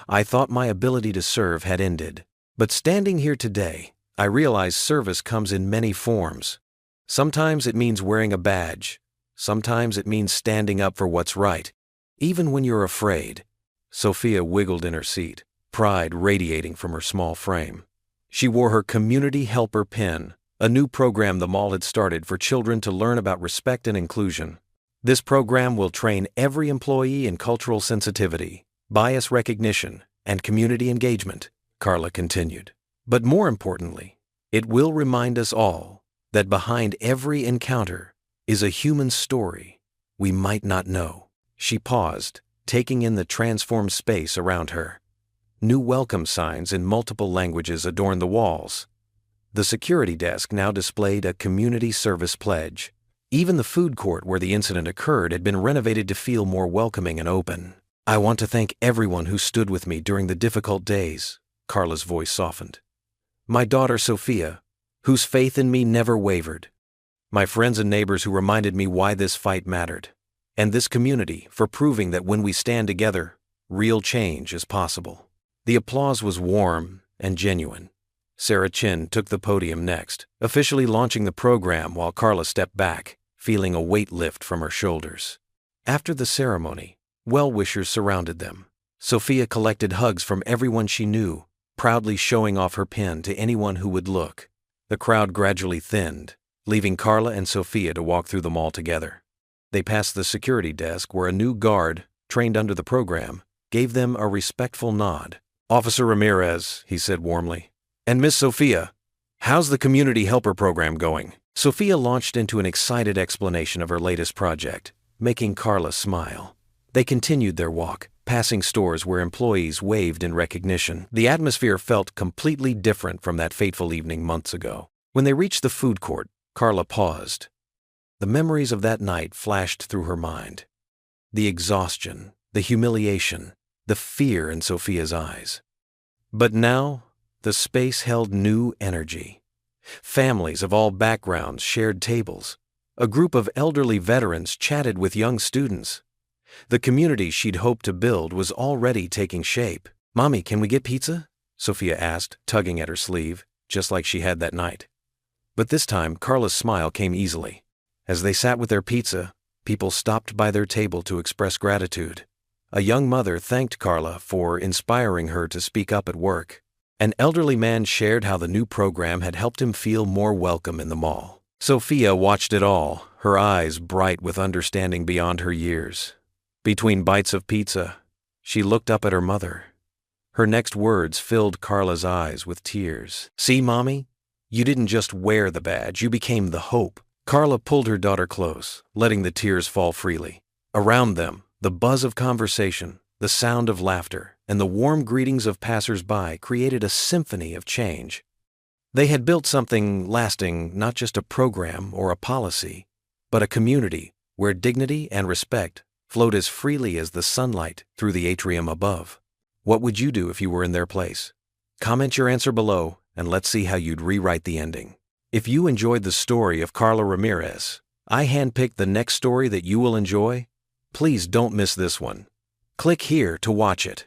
"I thought my ability to serve had ended. But standing here today, I realize service comes in many forms. Sometimes it means wearing a badge. Sometimes it means standing up for what's right, even when you're afraid." Sophia wiggled in her seat, pride radiating from her small frame. She wore her Community Helper pin, a new program the mall had started for children to learn about respect and inclusion. "This program will train every employee in cultural sensitivity, bias recognition, and community engagement," Carla continued. "But more importantly, it will remind us all that behind every encounter is a human story we might not know." She paused, taking in the transformed space around her. New welcome signs in multiple languages adorned the walls. The security desk now displayed a community service pledge. Even the food court where the incident occurred had been renovated to feel more welcoming and open. "I want to thank everyone who stood with me during the difficult days," Carla's voice softened. "My daughter Sophia, whose faith in me never wavered. My friends and neighbors who reminded me why this fight mattered. And this community for proving that when we stand together, real change is possible." The applause was warm and genuine. Sarah Chen took the podium next, officially launching the program while Carla stepped back, feeling a weight lift from her shoulders. After the ceremony, well-wishers surrounded them. Sophia collected hugs from everyone she knew, proudly showing off her pin to anyone who would look. The crowd gradually thinned, leaving Carla and Sophia to walk through the mall together. They passed the security desk where a new guard, trained under the program, gave them a respectful nod. "Officer Ramirez," he said warmly, "and Miss Sophia, how's the Community Helper program going?" Sophia launched into an excited explanation of her latest project, making Carla smile. They continued their walk, passing stores where employees waved in recognition. The atmosphere felt completely different from that fateful evening months ago. When they reached the food court, Carla paused. The memories of that night flashed through her mind. The exhaustion, the humiliation, the fear in Sophia's eyes. But now, the space held new energy. Families of all backgrounds shared tables. A group of elderly veterans chatted with young students. The community she'd hoped to build was already taking shape. "Mommy, can we get pizza?" Sophia asked, tugging at her sleeve, just like she had that night. But this time, Carla's smile came easily. As they sat with their pizza, people stopped by their table to express gratitude. A young mother thanked Carla for inspiring her to speak up at work. An elderly man shared how the new program had helped him feel more welcome in the mall. Sophia watched it all, her eyes bright with understanding beyond her years. Between bites of pizza, she looked up at her mother. Her next words filled Carla's eyes with tears. "See, Mommy? You didn't just wear the badge, you became the hope." Carla pulled her daughter close, letting the tears fall freely. Around them, the buzz of conversation, the sound of laughter, and the warm greetings of passers-by created a symphony of change. They had built something lasting, not just a program or a policy, but a community where dignity and respect flowed as freely as the sunlight through the atrium above. What would you do if you were in their place? Comment your answer below, and let's see how you'd rewrite the ending. If you enjoyed the story of Carla Ramirez, I handpicked the next story that you will enjoy. Please don't miss this one. Click here to watch it.